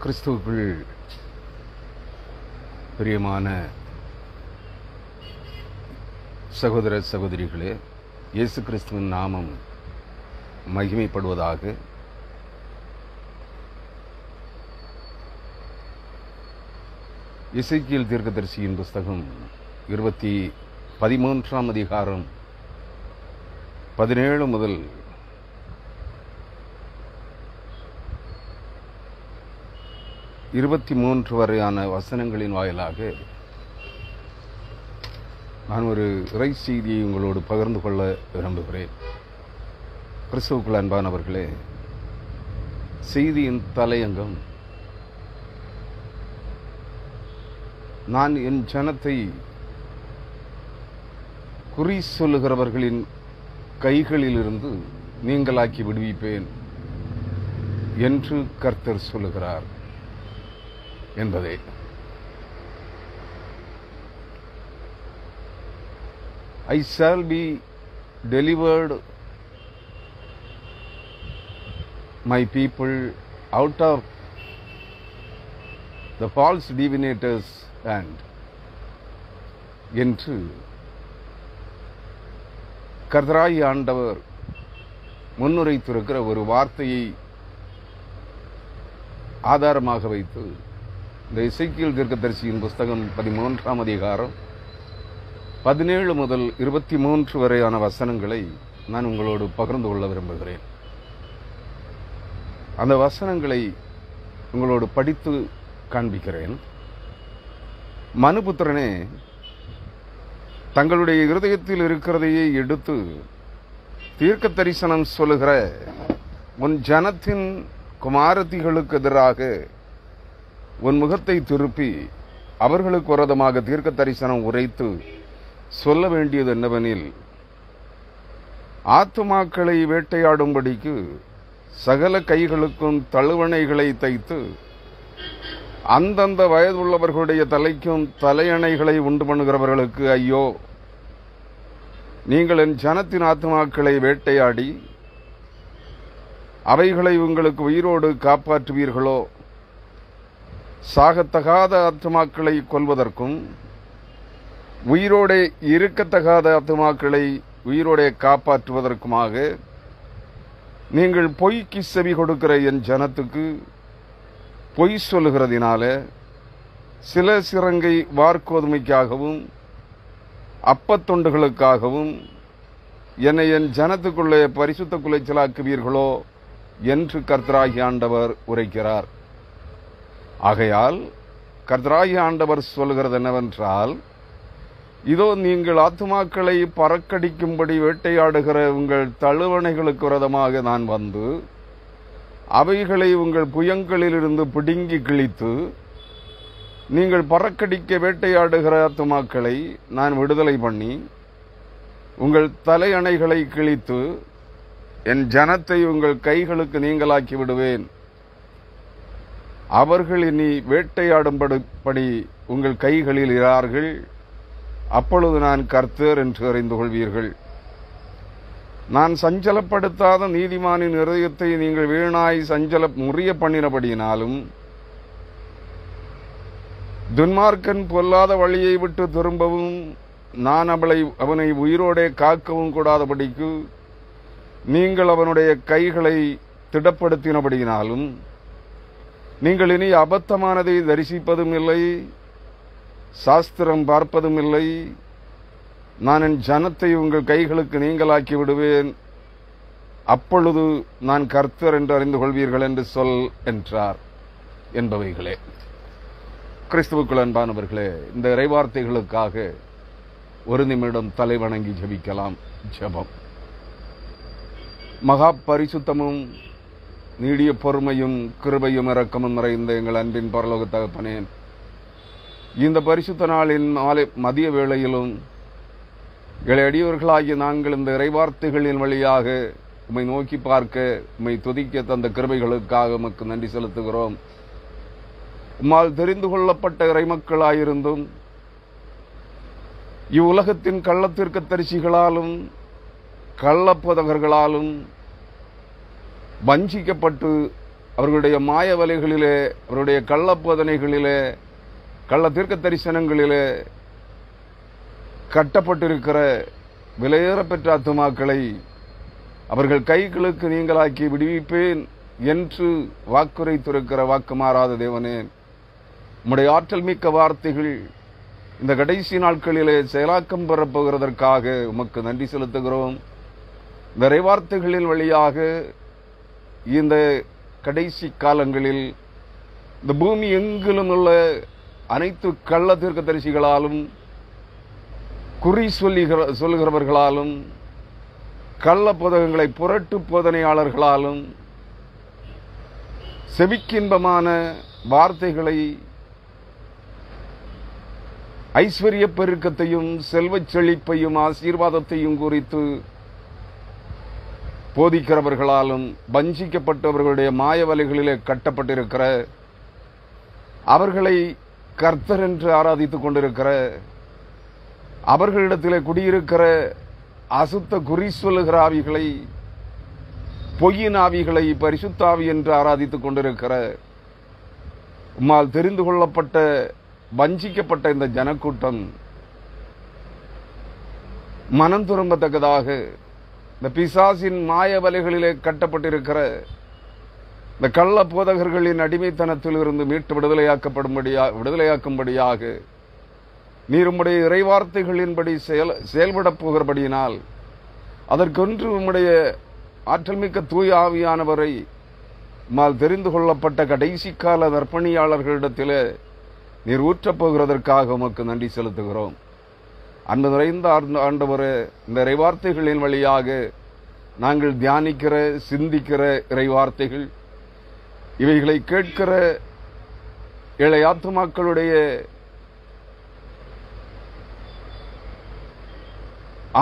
கிறிஸ்துவுக்குள் பிரியமான சகோதர சகோதரிகளே, இயேசு கிறிஸ்துவின் நாமம் மகிமைப்படுவதாக. எசேக்கியேல் தீர்க்கதரிசியின் புஸ்தகம் 13ஆம் அதிகாரம் 17 முதல் 23 வரையான வசனங்களின் வாயிலாக நான் ஒரு இறை செய்தியை உங்களோடு பகிர்ந்து கொள்ள விரும்புகிறேன். கிறிஸ்துவுக்குள் அன்பானவர்களே, செய்தியின் தலையங்கம் நான் என் ஜனத்தை குறி சொல்லுகிறவர்களின் கைகளிலிருந்து நீங்களாக்கி விடுவிப்பேன் என்று கர்த்தர் சொல்லுகிறார் என்பதே. I shall be delivered my people out of the false divinators' hand என்று கர்த்தராகிய ஆண்டவர் முன்னுரைத்திருக்கிற ஒரு வார்த்தையை ஆதாரமாக வைத்து இந்த எசேக்கியேல் தீர்க்கதரிசியின் புஸ்தகம் 13ஆம் அதிகாரம் 17 முதல் 23 வரையான வசனங்களை நான் உங்களோடு பகிர்ந்து கொள்ள விரும்புகிறேன். அந்த வசனங்களை உங்களோடு படித்து காண்பிக்கிறேன். மனுபுத்திரனே, தங்களுடைய இருதயத்தில் இருக்கிறதையே எடுத்து தீர்க்க தரிசனம் சொல்லுகிற உன் ஜனத்தின் குமாரத்திகளுக்கு எதிராக உன் முகத்தை திருப்பி அவர்களுக்கு விரோதமாக தீர்க்க தரிசனம் உரைத்து சொல்ல வேண்டியது என்னவெனில், ஆத்துமாக்களை வேட்டையாடும்படிக்கு சகல கைகளுக்கும் தழுவணைகளை தைத்து அந்தந்த வயதுள்ளவர்களுடைய தலைக்கும் தலையணைகளை உண்டு பண்ணுகிறவர்களுக்கு ஐயோ! நீங்கள் என் ஜனத்தின் ஆத்துமாக்களை வேட்டையாடி அவைகளை உங்களுக்கு உயிரோடு காப்பாற்றுவீர்களோ? சாகத்தகாத ஆத்துமாக்களை கொல்வதற்கும் உயிரோடே இருக்கத்தகாத ஆத்துமாக்களை உயிரோடே காப்பாற்றுவதற்குமாக நீங்கள் பொய்க்கு செவி கொடுக்கிற என் ஜனத்துக்கு பொய் சொல்லுகிறதினால சில சிறங்கை வார்கோதுமைக்காகவும் அப்பத்தொண்டுகளுக்காகவும் என்னை என் ஜனத்துக்குள்ளே பரிசுத்த குலைச்சலாக்குவீர்களோ என்று கர்த்தராகிய ஆண்டவர் உரைக்கிறார். ஆகையால் கர்த்தராகிய ஆண்டவர் சொல்கிறது என்னவென்றால், இதோ நீங்கள் ஆத்துமாக்களை பறக்கடிக்கும்படி வேட்டையாடுகிற உங்கள் தழுவணைகளுக்கு விரோதமாக நான் வந்து அவைகளை உங்கள் புயங்களிலிருந்து பிடுங்கி கிழித்து நீங்கள் பறக்கடிக்க வேட்டையாடுகிற ஆத்துமாக்களை நான் விடுதலை பண்ணி உங்கள் தலையணைகளை கிழித்து என் ஜனத்தை உங்கள் கைகளுக்கு நீங்களாக்கி விடுவேன். அவர்கள் இனி வேட்டையாடும்படி உங்கள் கைகளில் இரார்கள். அப்பொழுது நான் கர்த்தர் என்று அறிந்து கொள்வீர்கள். நான் சஞ்சலப்படுத்தாத நீதிமானின் இருதயத்தை நீங்கள் வீணாய் முறிய பண்ணினபடியினாலும் துன்மார்க்கன் பொல்லாத வழியை விட்டு திரும்பவும் நான் அவனை உயிரோடே காக்கவும் கூடாதபடிக்கு நீங்கள் அவனுடைய கைகளை திடப்படுத்தினபடியினாலும் நீங்கள் இனி அபத்தமானதை தரிசிப்பதும் இல்லை, சாஸ்திரம் பார்ப்பதும் இல்லை. நான் என் ஜனத்தை உங்கள் கைகளுக்கு நீங்களாக்கி விடுவேன். அப்பொழுது நான் கர்த்தர் என்று அறிந்து கொள்வீர்கள் என்று சொல் என்றார் என்பவைகளே. கிறிஸ்துவுக்குள் அன்பானவர்களே, இந்த இறைவார்த்தைகளுக்காக ஒரு நிமிடம் தலை வணங்கி ஜெபிக்கலாம். ஜெபம். மகா பரிசுத்தமும் நீடிய பொறுமையும் கிருபையும் இரக்கமும் நிறைந்த எங்கள் அன்பின் பரலோக தகப்பனே, இந்த பரிசுத்த நாளின் மதிய வேளையிலும் எங்களை அடியவர்களாகிய நாங்கள் இந்த இறைவார்த்தைகளின் வழியாக உம்மை நோக்கி பார்க்க உம்மை துதிக்க தந்த கிருபைகளுக்காக உமக்கு நன்றி செலுத்துகிறோம். உம்மால் தெரிந்து கொள்ளப்பட்ட இறைமக்களாயிருந்தும் இவ்வுலகத்தின் கள்ளத்தீர்க்க தரிசிகளாலும் கள்ளப்போதகர்களாலும் வஞ்சிக்கப்பட்டு அவர்களுடைய மாய வலைகளிலே, அவருடைய கள்ளப்போதனைகளிலே, கள்ள தீர்க்க தரிசனங்களிலே கட்டப்பட்டிருக்கிற விலையேறப்பெற்ற ஆத்துமாக்களை அவர்கள் கைகளுக்கு நீங்களாக்கி விடுவிப்பேன் என்று வாக்குரைத்திருக்கிற வாக்கு மாறாத தேவனே, உம்முடைய ஆற்றல் மிக்க வார்த்தைகள் இந்த கடைசி நாட்களிலே செயலாக்கம் பெறப்போகிறதற்காக உமக்கு நன்றி செலுத்துகிறோம். இந்த இறைவார்த்தைகளின் வழியாக இந்த கடைசி காலங்களில் இந்த பூமி எங்கிலும் உள்ள அனைத்து கள்ள தீர்க்கதரிசிகளாலும், குறி சொல்லுகிறவர்களாலும், கள்ள போதகங்களை புரட்டு போதனையாளர்களாலும் செவிக்கின்பமான வார்த்தைகளை, ஐஸ்வர்ய பெருக்கத்தையும் செல்வச் செழிப்பையும் ஆசீர்வாதத்தையும் குறித்து போதிக்கிறவர்களாலும், வஞ்சிக்கப்பட்டவர்களுடைய மாயவலைகளிலே கட்டப்பட்டிருக்கிற, அவர்களை கர்த்தர் என்று ஆராதித்துக் கொண்டிருக்கிற, அவர்களிடத்திலே குடியிருக்கிற அசுத்த குறி சொல்லுகிற ஆவிகளை, பொய்யின் ஆவிகளை பரிசுத்தாவி என்று ஆராதித்துக் கொண்டிருக்கிற, உம்மால் தெரிந்து கொள்ளப்பட்ட வஞ்சிக்கப்பட்ட இந்த ஜனக்கூட்டம் மனம் திரும்பத்தக்கதாக இந்த பிசாசின் மாய வலைகளிலே கட்டப்பட்டிருக்கிற இந்த கள்ள போதகர்களின் அடிமைத்தனத்தில் இருந்து மீட்டு விடுதலையாக்கும்படியாக நீர் உம்முடைய இறைவார்த்தைகளின்படி செயல்படப் போகிறபடியினால் அதற்கொன்று உம்முடைய ஆற்றல் மிக்க தூய ஆவியானவரை உம்மால் தெரிந்து கொள்ளப்பட்ட கடைசி கால தர்ப்பணியாளர்களிடத்திலே நீர் ஊற்றப் போகிறதற்காக உமக்கு நன்றி செலுத்துகிறோம். அன்பு நிறைந்த ஆண்டவரே, இந்த இறைவார்த்தைகளின் வழியாக நாங்கள் தியானிக்கிற, சிந்திக்கிற இறைவார்த்தைகள், இவைகளை கேட்கிற ஏழை ஆத்துமாக்களுடைய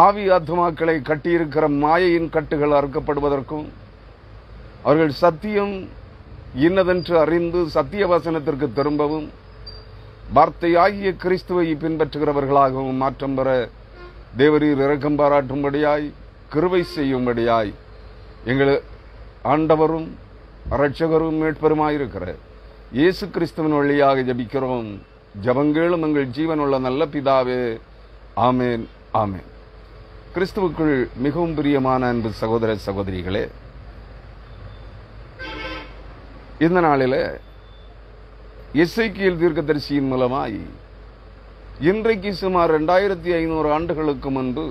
ஆவி ஆத்துமாக்களை கட்டியிருக்கிற மாயையின் கட்டுகள் அறுக்கப்படுவதற்கும், அவர்கள் சத்தியம் இன்னதென்று அறிந்து சத்திய வசனத்திற்கு திரும்பவும் வார்த்தையாகிய கிறிஸ்துவை பின்பற்றுகிறவர்களாகவும் மாற்றம் பெற தேவரீர் இரக்கம் பாராட்டும்படியாய், கிருபை செய்யும்படியாய் எங்கள் ஆண்டவரும் இரட்சகரும் மீட்பெருமாயிருக்கிற இயேசு கிறிஸ்துவின் வழியாக ஜெபிக்கிறோம். ஜெபங்கேளும் எங்கள் ஜீவனுள்ள நல்ல பிதாவே. ஆமேன், ஆமேன். கிறிஸ்துவுக்குள் மிகவும் பிரியமான அன்பு சகோதர சகோதரிகளே, இந்த நாளில் எசேக்கியேல் தீர்க்கதரிசியின் மூலமாய் இன்றைக்கு சுமார் 2500 ஆண்டுகளுக்கு முன்பு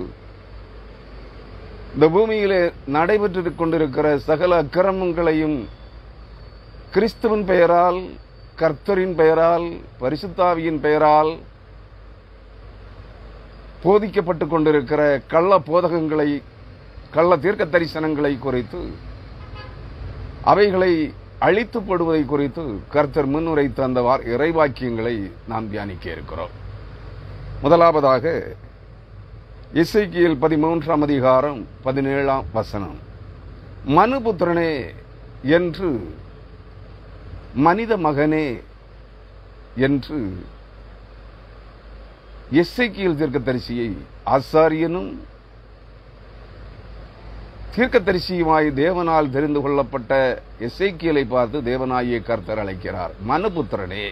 இந்த பூமியிலே நடைபெற்றுக் கொண்டிருக்கிற சகல அக்கிரமங்களையும் கிறிஸ்துவின் பெயரால், கர்த்தரின் பெயரால், பரிசுத்தாவியின் பெயரால் போதிக்கப்பட்டுக் கொண்டிருக்கிற கள்ள போதகங்களை, கள்ள தீர்க்க தரிசனங்களை குறித்து, அவைகளை அழித்து போடுவதை குறித்து கர்த்தர் முன்னுரைத்த அந்த இறைவாக்கியங்களை நாம் தியானிக்க இருக்கிறோம். முதலாவதாக எசேக்கியேல் 13ஆம் அதிகாரம் 17ஆம் வசனம். மனுபுத்திரனே என்று, மனித மகனே என்று எசேக்கியேல் தீர்க்கதரிசியை ஆசாரியனும் தீர்க்கதரிசியுமாய் தேவனால் தெரிந்து கொள்ளப்பட்ட எசேக்கியேலை பார்த்து தேவனாகிய கர்த்தர் அழைக்கிறார். மனுபுத்திரனே,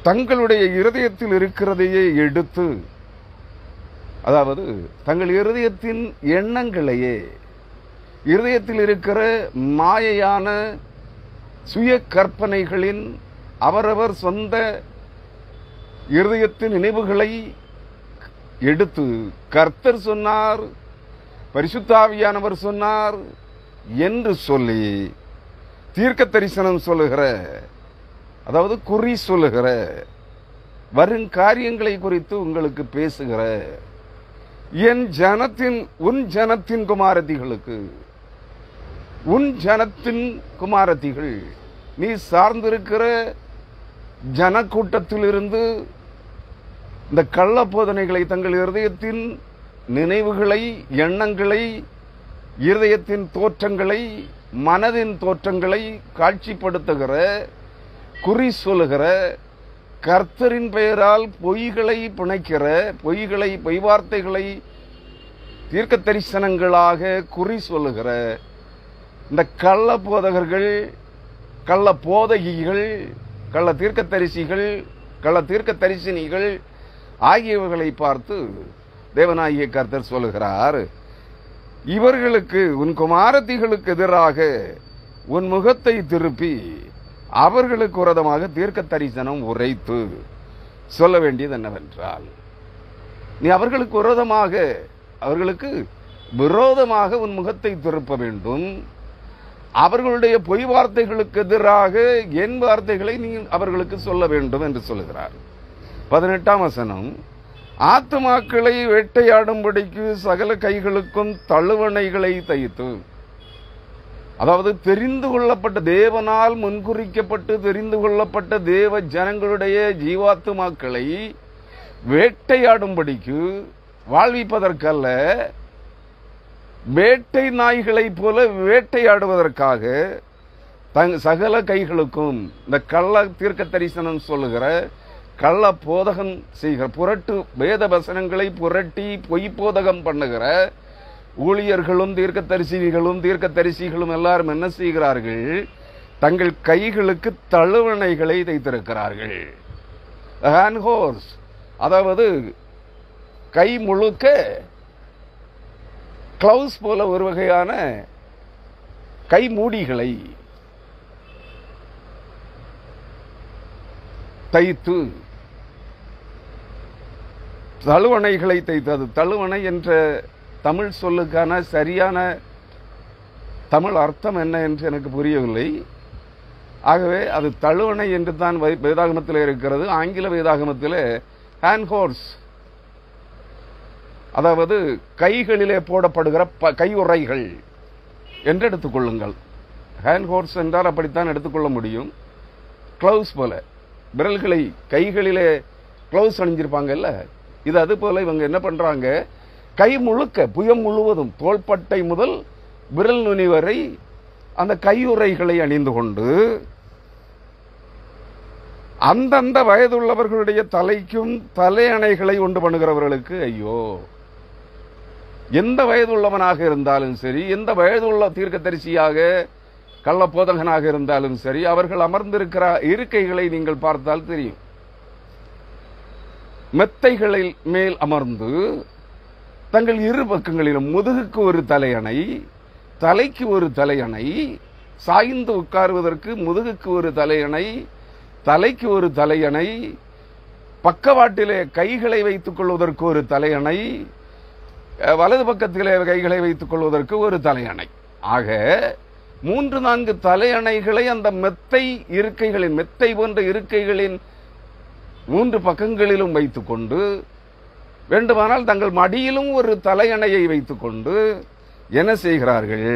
தங்களுடைய இருதயத்தில் இருக்கிறதையே எடுத்து, அதாவது தங்கள் இருதயத்தின் எண்ணங்களையே, இருதயத்தில் இருக்கிற மாயையான சுய கற்பனைகளின் அவரவர் சொந்த இருதயத்தின் நினைவுகளை எடுத்து, கர்த்தர் சொன்னார், பரிசுத்தாவியானவர் சொன்னார் என்று சொல்லி தீர்க்க தரிசனம் சொல்லுகிற, அதாவது குறி சொல்லுகிற, வருங்காரியங்களை குறித்து உங்களுக்கு பேசுகிற என் ஜனத்தின், உன் ஜனத்தின் குமாரத்திகளுக்கு, உன் ஜனத்தின் குமாரத்திகள், நீ சார்ந்திருக்கிற ஜனக்கூட்டத்திலிருந்து இந்த கள்ள போதனைகளை, தங்கள் இருதயத்தின் நினைவுகளை, எண்ணங்களை, இருதயத்தின் தோற்றங்களை, மனதின் தோற்றங்களை காட்சிப்படுத்துகிற, குறி சொல்லுகிற, கர்த்தரின் பெயரால் பொய்களை பிணைக்கிற, பொய் வார்த்தைகளை தீர்க்க தரிசனங்களாக குறி சொல்லுகிற இந்த கள்ள போதகர்கள், கள்ள போதகிகள், கள்ள தீர்க்கதரிசிகள், கள்ள தீர்க்கதரிசினிகள் ஆகியவர்களை பார்த்து தேவனாகிய கர்த்தர் சொல்லுகிறார், இவர்களுக்கு உன் குமாரத்திகளுக்கு எதிராக உன் முகத்தை திருப்பி அவர்களுக்கு விரோதமாக தீர்க்க தரிசனம் உரைத்து சொல்ல வேண்டியது என்னவென்றால், நீ அவர்களுக்கு விரோதமாக உன் முகத்தை திருப்ப வேண்டும். அவர்களுடைய பொய் வார்த்தைகளுக்கு எதிராக என் வார்த்தைகளை நீ அவர்களுக்கு சொல்ல வேண்டும் என்று சொல்லுகிறார். 18ஆம் வசனம், ஆத்துமாக்களை வேட்டையாடும்படிக்கு சகல கைகளுக்கும் தழுவணைகளை தைத்து, அதாவது தெரிந்து கொள்ளப்பட்ட, தேவனால் முன்குறிக்கப்பட்டு தெரிந்து கொள்ளப்பட்ட தேவ ஜனங்களுடைய ஜீவாத்துமாக்களை வேட்டையாடும்படிக்கு, வாழ்விப்பதற்கல்ல, வேட்டை நாய்களை போல வேட்டையாடுவதற்காக சகல கைகளுக்கும், இந்த கள்ள தீர்க்க தரிசனம் சொல்லுகிற, கள்ள போதகம் செய்கிற, புரட்டு வேத வசனங்களை புரட்டி பொய் போதகம் பண்ணுகிற ஊழியர்களும் தீர்க்கதரிசிகளும் எல்லாரும் என்ன செய்கிறார்கள்? தங்கள் கைகளுக்கு தழுவணைகளை தைத்திருக்கிறார்கள். ஹேண்ட் ஹோர்ஸ், அதாவது கை முழுக்க கிளவுஸ் போல ஒரு வகையான கை மூடிகளை தைத்து, தழுவணைகளை தைத்து, அது தழுவணை என்ற தமிழ் சொல்லுக்கான சரியான தமிழ் அர்த்தம் என்ன என்று எனக்கு புரியவில்லை. ஆகவே அது தழுவணை என்று தான் வேதாகமத்தில் இருக்கிறது. ஆங்கில வேதாகமத்தில் ஹேண்ட் ஹோர்ஸ், அதாவது கைகளிலே போடப்படுகிற கையுறைகள் என்று எடுத்துக்கொள்ளுங்கள். ஹேண்ட் ஹோர்ஸ் என்றால் அப்படித்தான் எடுத்துக்கொள்ள முடியும். கிளவுஸ் போல விரல்களை, கைகளிலே கிளவுஸ் அணிஞ்சிருப்பாங்கல்ல, இது அது போல இவங்க என்ன பண்றாங்க? கை முழுக்க, புயம் முழுவதும், தோள்பட்டை முதல் விரல் நுனி வரை அந்த கையுறைகளை அணிந்து கொண்டு, அந்தந்த வயதுள்ளவர்களுடைய தலைக்கும் தலையணைகளை உண்டு பண்ணுகிறவர்களுக்கு ஐயோ! எந்த வயதுள்ளவனாக இருந்தாலும் சரி, எந்த வயதுள்ள தீர்க்கதரிசியாக கள்ள போதகனாக இருந்தாலும் சரி, அவர்கள் அமர்ந்திருக்கிற இருக்கைகளை நீங்கள் பார்த்தால் தெரியும். மெத்தைகளில் மேல் அமர்ந்து தங்கள் இரு பக்கங்களிலும் முதுகுக்கு ஒரு தலையணை, தலைக்கு ஒரு தலையணை, சாய்ந்து உட்காருவதற்கு முதுகுக்கு ஒரு தலையணை, தலைக்கு ஒரு தலையணை, பக்கவாட்டிலே கைகளை வைத்துக் கொள்வதற்கு ஒரு தலையணை, வலது பக்கத்திலே கைகளை வைத்துக் கொள்வதற்கு ஒரு தலையணை. ஆக 3-4 தலையணைகளை அந்த மெத்தை இருக்கைகளின், மெத்தை போன்ற இருக்கைகளின் 3 பக்கங்களிலும் வைத்துக் கொண்டு, வேண்டுமானால் தங்கள் மடியிலும் ஒரு தலையணையை வைத்துக் கொண்டு என்ன செய்கிறார்கள்?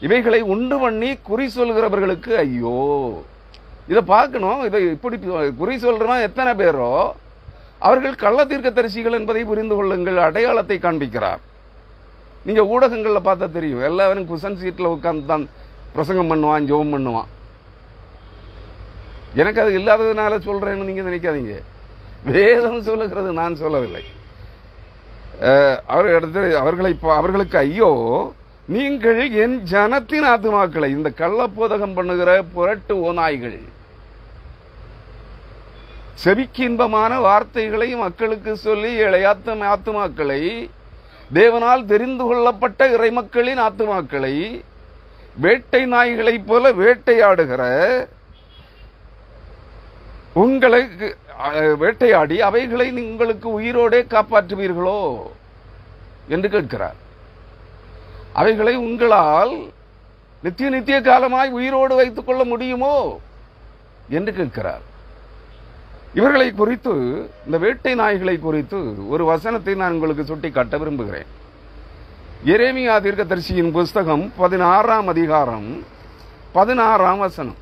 இவைகளை உண்டு பண்ணி குறி சொல்கிறவர்களுக்கு ஐயோ! இதை பார்க்கணும். இதை இப்படி குறி சொல்றோம் எத்தனை பேரோ அவர்கள் கள்ள தீர்க்கதரிசிகள் என்பதை புரிந்து கொள்ளுங்கள். அடையாளத்தை காண்பிக்கிறார். நீங்க ஊடகங்கள்ல பார்த்தா தெரியும், எல்லாரும் குஷன் சீட்ல உட்கார்ந்து தான் பிரசங்கம் பண்ணுவான், ஜெபம் பண்ணுவான். எனக்கு அது இல்லாததுனால சொல்றேன்னு நீங்க நினைக்காதீங்க. வேதம் சொல்லுகிறது, நான் சொல்லவில்லை. அவர்களுக்கு ஐயோ, நீங்கள் என் ஜனத்தின் ஆத்துமாக்களை, இந்த கள்ளப்போதகம் பண்ணுகிற புரட்டு ஓநாய்கள், செவிக்கு இன்பமான வார்த்தைகளை மக்களுக்கு சொல்லி ஆத்துமாக்களை, தேவனால் தெரிந்து கொள்ளப்பட்ட இறைமக்களின் ஆத்துமாக்களை வேட்டை நாய்களைப் போல வேட்டையாடுகிற உங்களுக்கு வேட்டையாடி அவைகளை உங்களுக்கு உயிரோடே காப்பாற்றுவீர்களோ என்று கேட்கிறார். அவைகளை உங்களால் நித்திய காலமாய் உயிரோடு வைத்துக் கொள்ள முடியுமோ என்று கேட்கிறார். இவர்களை குறித்து, இந்த வேட்டை நாய்களை குறித்து ஒரு வசனத்தை நான் உங்களுக்கு சுட்டி காட்ட விரும்புகிறேன். எரேமியா தீர்க்கதரிசியின் புஸ்தகம் 16ஆம் அதிகாரம் 16ஆம் வசனம்.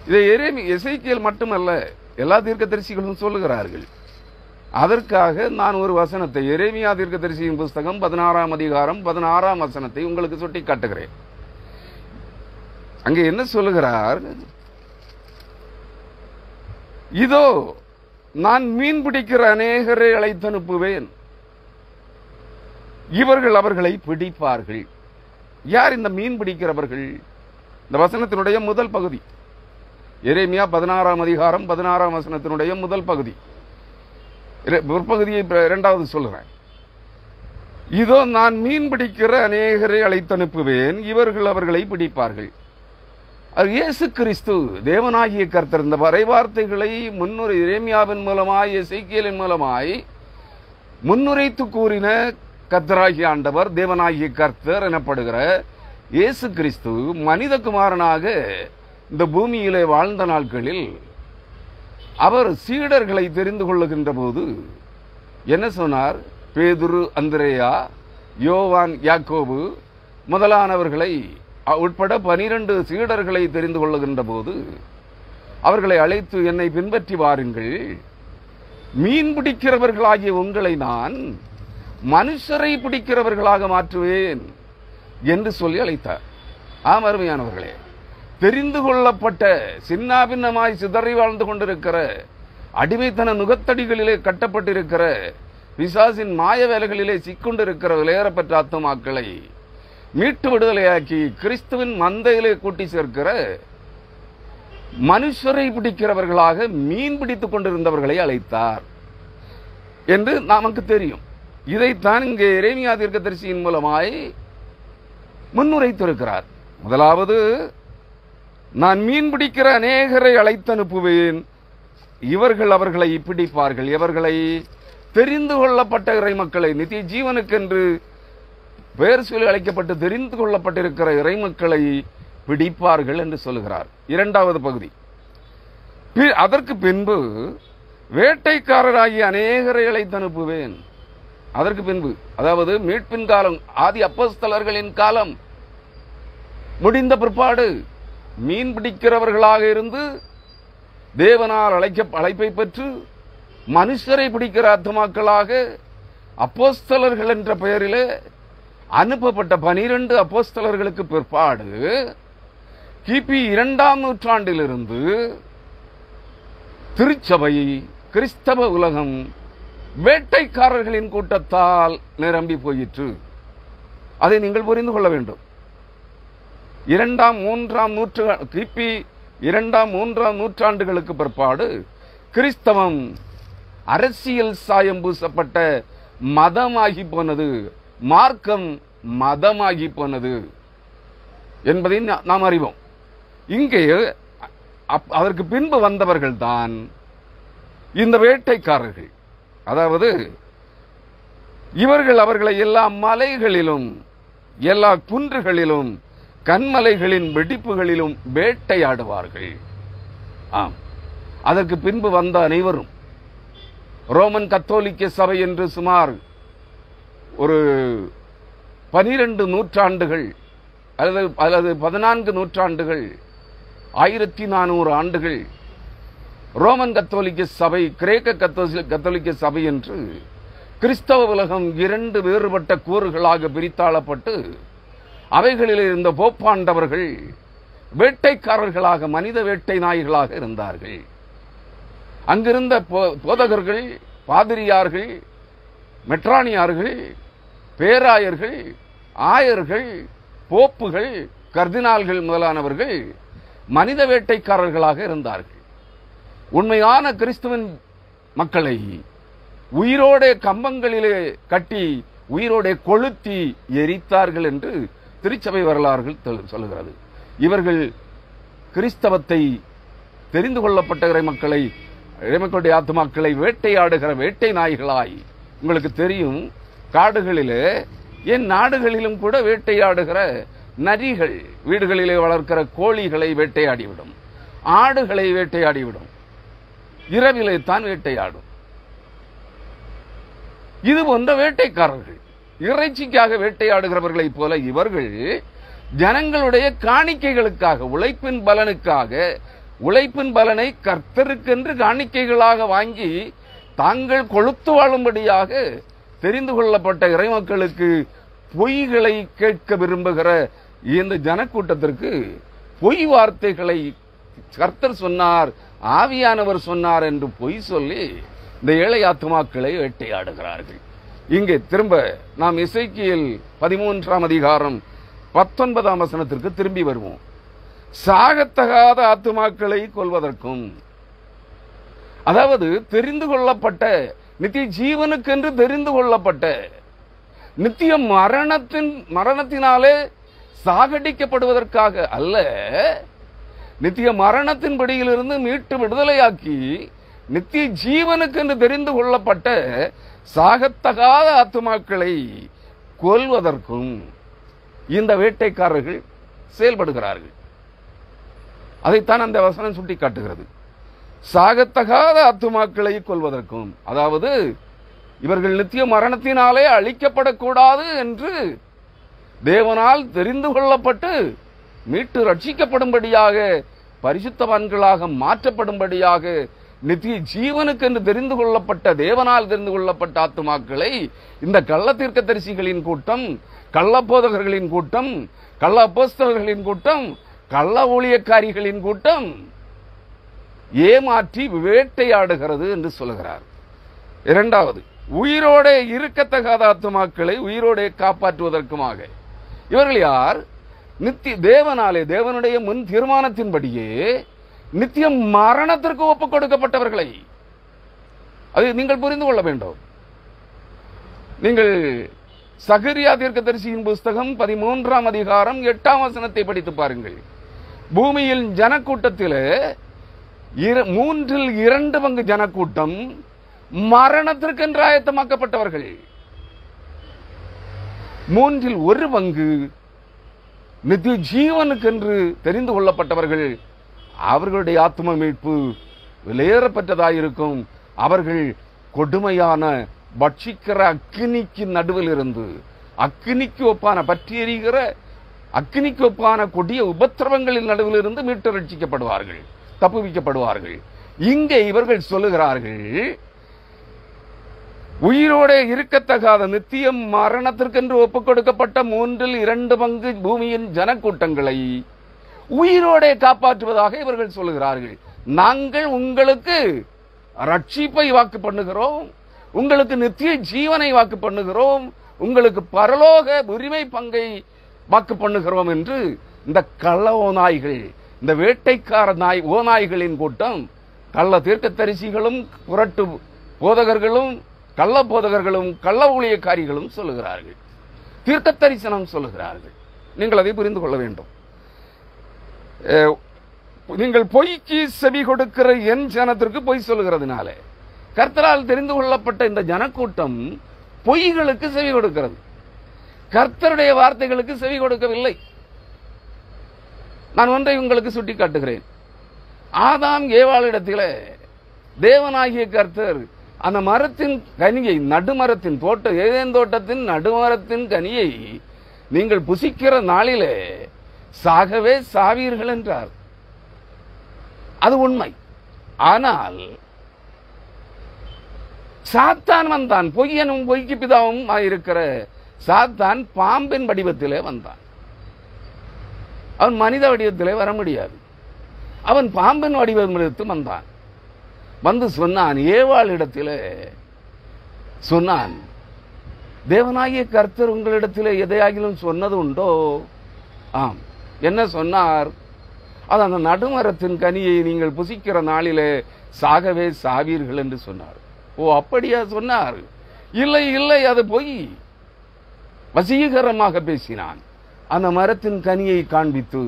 இதை எசேக்கியேல் மட்டுமல்ல, எல்லா தீர்க்கதரிசிகளும் சொல்லுகிறார்கள். அதற்காக நான் ஒரு வசனத்தை, எரேமியா தீர்க்கதரிசியின் புஸ்தகம் 16ஆம் அதிகாரம் 16ஆம் வசனத்தை உங்களுக்கு சுட்டி காட்டுகிறேன். அங்கே என்ன சொல்லுகிறார்? இதோ நான் மீன் பிடிக்கிற அநேகரை அழைத்தனுப்புவேன், இவர்கள் அவர்களை பிடிப்பார்கள். யார் இந்த மீன் பிடிக்கிறவர்கள்? இந்த வசனத்தினுடைய முதல் பகுதி, எரேமியா 16ஆம் அதிகாரம் 16ஆம் வசனத்தினுடைய முதல் பகுதி. பிற்பகுதியை இரண்டாவது சொல்கிறேன். இதோ நான் மீன் பிடிக்கிற அநேகரை அழைத்தனுப்புவேன், இவர்கள் அவர்களை பிடிப்பார்கள். அது இயேசு கிறிஸ்து தேவனாகிய கர்த்தர் இந்த வரைவார்த்தைகளை முன்னுரை எரேமியாவின் மூலமாய் எசேக்கியேலின் மூலமாய் முன்னுரைத்து கூறின கர்த்தராகிய ஆண்டவர், தேவனாகிய கர்த்தர் எனப்படுகிற இயேசு கிறிஸ்து மனிதகுமாரனாக இந்த பூமியிலே வாழ்ந்த நாட்களில் அவர் சீடர்களை தெரிந்து கொள்ளுகின்ற போது என்ன சொன்னார்? பேதுரு, அந்திரேயா, யோவான், யாக்கோபு முதலானவர்களை உட்பட 12 சீடர்களை தெரிந்து கொள்ளுகின்ற போது அவர்களை அழைத்து, என்னை பின்பற்றி வாருங்கள், மீன் பிடிக்கிறவர்களாகிய உங்களை நான் மனுஷரை பிடிக்கிறவர்களாக மாற்றுவேன் என்று சொல்லி அழைத்தார். ஆம் அருமையானவர்களே, தெரிந்து கொள்ளப்பட்ட சின்னாபின்னமாய் சிதறி வாழ்ந்து கொண்டிருக்கிற, அடிமைத்தன நுகத்தடிகளிலே கட்டப்பட்டிருக்கிற, பிசாசின் மாய வேலைகளிலே சிக்கொண்டிருக்கிற விலையேறப்பட்ட ஆத்துமாக்களை மீட்டு விடுதலையாக்கி கிறிஸ்துவின் மந்தையிலே கூட்டி சேர்க்கிற, மனுஷரை பிடிக்கிறவர்களாக மீன் பிடித்துக் கொண்டிருந்தவர்களை அழைத்தார் என்று நமக்கு தெரியும். இதைத்தான் இங்கே எரேமியா தீர்க்கதரிசியின் மூலமாய் முன்னுரைத்திருக்கிறார். முதலாவது, நான் மீன் பிடிக்கிற அநேகரை அழைத்தனுப்புவேன், இவர்கள் அவர்களை பிடிப்பார்கள். இவர்களை தெரிந்து கொள்ளப்பட்ட இறை மக்களை, நித்திய ஜீவனுக்கென்று பெயர் சொல்லி அழைக்கப்பட்டு தெரிந்து கொள்ளப்பட்டிருக்கிற இறை மக்களை பிடிப்பார்கள் என்று சொல்லுகிறார். இரண்டாவது பகுதி, அதற்கு பின்பு வேட்டைக்காரராகிய அநேகரை அழைத்தனுப்புவேன். அதற்கு பின்பு, அதாவது மீட்பின் காலம், ஆதி அப்போஸ்தலர்களின் காலம் முடிந்த பிற்பாடு மீன் பிடிக்கிறவர்களாக இருந்து தேவனால் அழைப்பை பெற்று மனுஷரை பிடிக்கிற ஆத்துமாக்களாக அப்போஸ்தலர்கள் என்ற பெயரிலே அனுப்பப்பட்ட 12 அப்போஸ்தலர்களுக்கு பிற்பாடு கிபி 2ஆம் நூற்றாண்டிலிருந்து திருச்சபை, கிறிஸ்தவ உலகம் வேட்டைக்காரர்களின் கூட்டத்தால் நிரம்பி போயிற்று. அதை நீங்கள் புரிந்து கொள்ள வேண்டும். 2ஆம் 3ஆம் கிபி 2ஆம் 3ஆம் நூற்றாண்டுகளுக்கு பிற்பாடு கிறிஸ்தவம் அரசியல் சாயம் பூசப்பட்ட மதமாகி போனது, மார்க்கம் மதமாகி போனது என்பதை நாம் அறிவோம். இங்கே அதற்கு பின்பு வந்தவர்கள் தான் இந்த வேட்டைக்காரர்கள். அதாவது இவர்கள் அவர்களை எல்லா மலைகளிலும், எல்லா குன்றுகளிலும், கண்மலைகளின் வெடிப்புகளிலும் வேட்டையாடுவார்கள். ஆம், அதற்கு பின்பு வந்த அனைவரும் ரோமன் கத்தோலிக்க சபை என்று சுமார் ஒரு 12 நூற்றாண்டுகள் அல்லது 14 நூற்றாண்டுகள், 1400 ஆண்டுகள் ரோமன் கத்தோலிக்க சபை, கிரேக்க கத்தோலிக்க சபை என்று கிறிஸ்தவ உலகம் 2 வேறுபட்ட கூறுகளாக பிரித்தாளப்பட்டு அவைகளில் இருந்த போப்பாண்டவர்கள் வேட்டைக்காரர்களாக, மனித வேட்டை நாய்களாக இருந்தார்கள். அங்கிருந்த போதகர்கள், பாதிரியார்கள், மெட்ரானியார்கள், பேராயர்கள், ஆயர்கள், போப்புகள், கர்தினால்கள் முதலானவர்கள் மனித வேட்டைக்காரர்களாக இருந்தார்கள். உண்மையான கிறிஸ்துவின் மக்களை உயிரோட கம்பங்களிலே கட்டி உயிரோட கொளுத்தி எரித்தார்கள் என்று திருச்சபை வரலாறுகள் சொல்லுகிறது. இவர்கள் கிறிஸ்தவத்தை தெரிந்து கொள்ளப்பட்ட இறைமக்களை, இறைமக்களுடைய ஆத்துமாக்களை வேட்டையாடுகிற வேட்டை நாய்களாய், உங்களுக்கு தெரியும், காடுகளிலே, என் நாடுகளிலும் கூட வேட்டையாடுகிற நரிகள் வீடுகளிலே வளர்க்கிற கோழிகளை வேட்டையாடிவிடும், ஆடுகளை வேட்டையாடிவிடும், இரவிலே தான் வேட்டையாடும். இது போன்ற வேட்டைக்காரர்கள், இறைச்சிக்காக வேட்டையாடுகிறவர்களைப் போல இவர்கள் ஜனங்களுடைய காணிக்கைகளுக்காக, உழைப்பின் பலனுக்காக, உழைப்பின் பலனை கர்த்தருக்கென்று காணிக்கைகளாக வாங்கி தாங்கள் கொழுத்து வாழும்படியாக தெரிந்து கொள்ளப்பட்ட இறைமக்களுக்கு பொய்களை கேட்க விரும்புகிற இந்த ஜனக்கூட்டத்திற்கு பொய் வார்த்தைகளை கர்த்தர் சொன்னார், ஆவியானவர் சொன்னார் என்று பொய் சொல்லி இந்த ஏழை ஆத்துமாக்களை வேட்டையாடுகிறார்கள். இங்கே திரும்ப நாம் எசேக்கியேல் 13ஆம் அதிகாரம் 19ஆம் வசனத்திற்கு திரும்பி வருவோம். சாகத்தகாத ஆத்துமாக்களை கொல்வதற்கும், அதாவது தெரிந்து கொள்ளப்பட்ட நித்திய ஜீவனுக்கென்று தெரிந்து கொள்ளப்பட்ட நித்திய மரணத்தினாலே சாகடிக்கப்படுவதற்காக அல்ல, நித்திய மரணத்தின் படியிலிருந்து மீட்டு விடுதலையாக்கி நித்திய ஜீவனுக்கென்று தெரிந்து கொள்ளப்பட்ட சாகத்தகாத ஆத்துமாக்களை கொல்வதற்கும் இந்த வேட்டைக்காரர்கள் செயல்படுகிறார்கள். அதைத்தான் அந்த வசனம் சுட்டி காட்டுகிறது. சாகத்தகாத ஆத்துமாக்களை கொல்வதற்கும், அதாவது இவர்கள் நித்திய மரணத்தினாலே அழிக்கப்படக்கூடாது என்று தேவனால் தெரிந்து கொள்ளப்பட்டு மீட்டு ரட்சிக்கப்படும்படியாக, பரிசுத்தவான்களாக மாற்றப்படும்படியாக, நித்திய ஜீவனுக்கு என்று தெரிந்து கொள்ளப்பட்ட, தேவனால் தெரிந்து கொள்ளப்பட்ட ஆத்துமாக்களை இந்த கள்ள தீர்க்கதரிசிகளின் கூட்டம், கள்ள போதகர்களின் கூட்டம், கள்ள அப்போஸ்தலர்களின் கூட்டம், கள்ள ஊழியக்காரிகளின் கூட்டம் ஏமாற்றி வேட்டையாடுகிறது என்று சொல்கிறார். இரண்டாவது, உயிரோட இருக்கத்தகாத ஆத்துமாக்களை உயிரோட காப்பாற்றுவதற்குமாக. இவர்கள் யார்? தேவனாலே, தேவனுடைய முன் தீர்மானத்தின்படியே நித்திய மரணத்திற்கு ஒப்புக் கொடுக்கப்பட்டவர்களை. அது நீங்கள் புரிந்து கொள்ள வேண்டும். நீங்கள் சகரியா தீர்க்கதரிசியின் புஸ்தகம் 13ஆம் அதிகாரம் 8ஆம் வசனத்தை படித்து பாருங்கள். பூமியில் ஜனக்கூட்டத்தில் 2/3 ஜனக்கூட்டம் மரணத்திற்கென்று ஆயத்தமாக்கப்பட்டவர்கள், 1/3 நித்திய ஜீவனுக்கென்று தெரிந்து கொள்ளப்பட்டவர்கள். அவர்களுடைய ஆத்ம மீட்பு விலையேறப்பட்டதாயிருக்கும். அவர்கள் கொடுமையான பட்சிக்கிற அக்கினிக்கு நடுவில் இருந்து, அக்கினிக்கு ஒப்பான பற்றி எரிகிற அக்கினிக்கு ஒப்பான கொடிய உபத்திரவங்களின் நடுவில் இருந்து மீட்டு ரட்சிக்கப்படுவார்கள், தப்புவிக்கப்படுவார்கள். இங்கே இவர்கள் சொல்லுகிறார்கள், உயிரோட இருக்கத்தகாத நித்திய மரணத்திற்கென்று ஒப்புக் கொடுக்கப்பட்ட 2/3 பூமியின் ஜனக்கூட்டங்களை உயிரோட காப்பாற்றுவதாக இவர்கள் சொல்லுகிறார்கள். நாங்கள் உங்களுக்கு ரட்சிப்பை வாக்கு பண்ணுகிறோம், உங்களுக்கு நித்திய ஜீவனை வாக்கு பண்ணுகிறோம், உங்களுக்கு பரலோக உரிமை பங்கை வாக்கு பண்ணுகிறோம் என்று இந்த கள்ள ஓநாய்கள், இந்த வேட்டைக்கார ஓநாய்களின் கூட்டம், கள்ள தீர்க்கதரிசிகளும் புரட்டு போதகர்களும் கள்ள போதகர்களும் கள்ள ஊழியக்காரிகளும் சொல்லுகிறார்கள், தீர்க்க தரிசனம் சொல்லுகிறார்கள். நீங்கள் அதை புரிந்து கொள்ள வேண்டும். நீங்கள் பொய்க்கு செவி கொடுக்கிற என் ஜனத்திற்கு பொய் சொல்லுகிறதுனால, கர்த்தரால் தெரிந்து கொள்ளப்பட்ட இந்த ஜனக்கூட்டம் பொய்களுக்கு செவி கொடுக்கிறது, கர்த்தருடைய வார்த்தைகளுக்கு செவி கொடுக்கவில்லை. நான் ஒன்றை உங்களுக்கு சுட்டி காட்டுகிறேன். ஆதாம் ஏவாளிடத்தில் தேவனாகிய கர்த்தர் அந்த மரத்தின் கனியை, நடுமரத்தின் ஏதேன் தோட்டத்தின் நடுமரத்தின் கனியை நீங்கள் புசிக்கிற நாளிலே சாகவே சாவீர்கள் என்றார். அது உண்மை. ஆனால் சாத்தான் வந்தான், பொய்யனும் பொய்க்கு பிதாவும் இருக்கிற சாத்தான் பாம்பின் வடிவத்திலே வந்தான். அவன் மனித வடிவத்திலே வர முடியாது. அவன் பாம்பின் வடிவம் எடுத்து வந்தான். வந்து சொன்னான், ஏவாளிடத்திலே சொன்னான், தேவனாகிய கர்த்தர் உங்களிடத்திலே எதையாகிலும் சொன்னது உண்டோ? ஆம். என்ன சொன்னார்? அது அந்த நடுமரத்தின் கனியை நீங்கள் புசிக்கிற நாளிலே சாகவே சாவீர்கள் என்று சொன்னார். ஓ, அப்படியா சொன்னார்? இல்லை இல்லை, அது பொய். வசீகரமாக பேசினான். அந்த மரத்தின் கனியை காண்பித்து,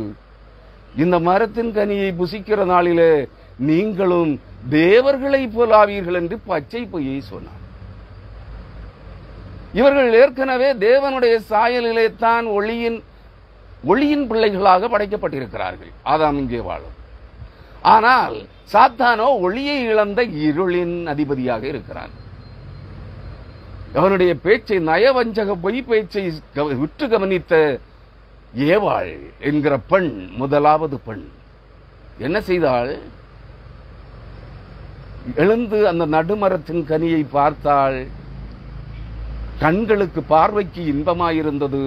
இந்த மரத்தின் கனியை புசிக்கிற நாளிலே நீங்களும் தேவர்களை போலாவீர்கள் என்று பச்சை பொய்யை சொன்னார். இவர்கள் ஏற்கனவே தேவனுடைய சாயலிலே தான் ஒளியின் பிள்ளைகளாக படைக்கப்பட்டிருக்கிறார்கள். ஆதாம் இங்கே வாழும். ஆனால் சாத்தானோ ஒளியை இழந்த இருளின் அதிபதியாக இருக்கிறான். அவனுடைய பேச்சை, நயவஞ்சக பொய் பேச்சை விற்று கவனித்த ஏவாள் என்கிற பெண், முதலாவது பெண் என்ன செய்தாள்? எழுந்து அந்த நடுமரத்தின் கனியை பார்த்தாள். கண்களுக்கு, பார்வைக்கு இன்பமாயிருந்தது.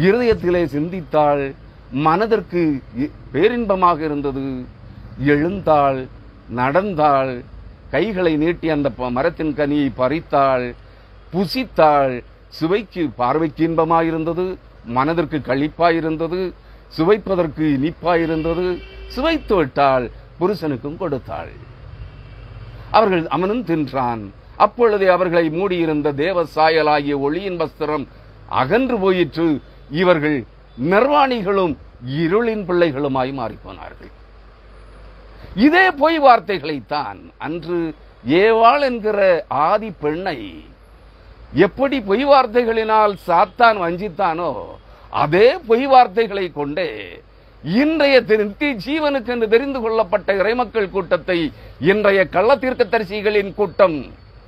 இருதயத்திலே சிந்தித்தாள். மனதிற்கு பேரின்பமாக இருந்தது. எழுந்தாள், நடந்தாள், கைகளை நீட்டி அந்த மரத்தின் கனியை பறித்தாள், புசித்தாள், சுவைக்கு பார்வைக்கு இன்பமாயிருந்தது, மனதிற்கு களிப்பாயிருந்தது, சுவைப்பதற்கு இனிப்பாயிருந்தது. சுவைத்து விட்டாள், புருஷனுக்கும் கொடுத்தாள். அவனும் தின்றான். அப்பொழுதே அவர்களை மூடியிருந்த தேவ சாயலாகிய ஒளியின் வஸ்திரம் அகன்று போயிற்று. இவர்கள் நிர்வாணிகளும் இருளின் பிள்ளைகளுமாய் மாறிப்போனார்கள். இதே பொய் வார்த்தைகளைத்தான் அன்று ஏவாள் என்கிற ஆதி பெண்ணை எப்படி பொய் வார்த்தைகளினால் சாத்தான் வஞ்சித்தானோ, அதே பொய் வார்த்தைகளை கொண்டே இன்றைய நித்திய ஜீவனுக்கு என்று தெரிந்து கொள்ளப்பட்ட இறைமக்கள் கூட்டத்தை இன்றைய கள்ளத்தீர்க்கதரிசிகளின் கூட்டம்,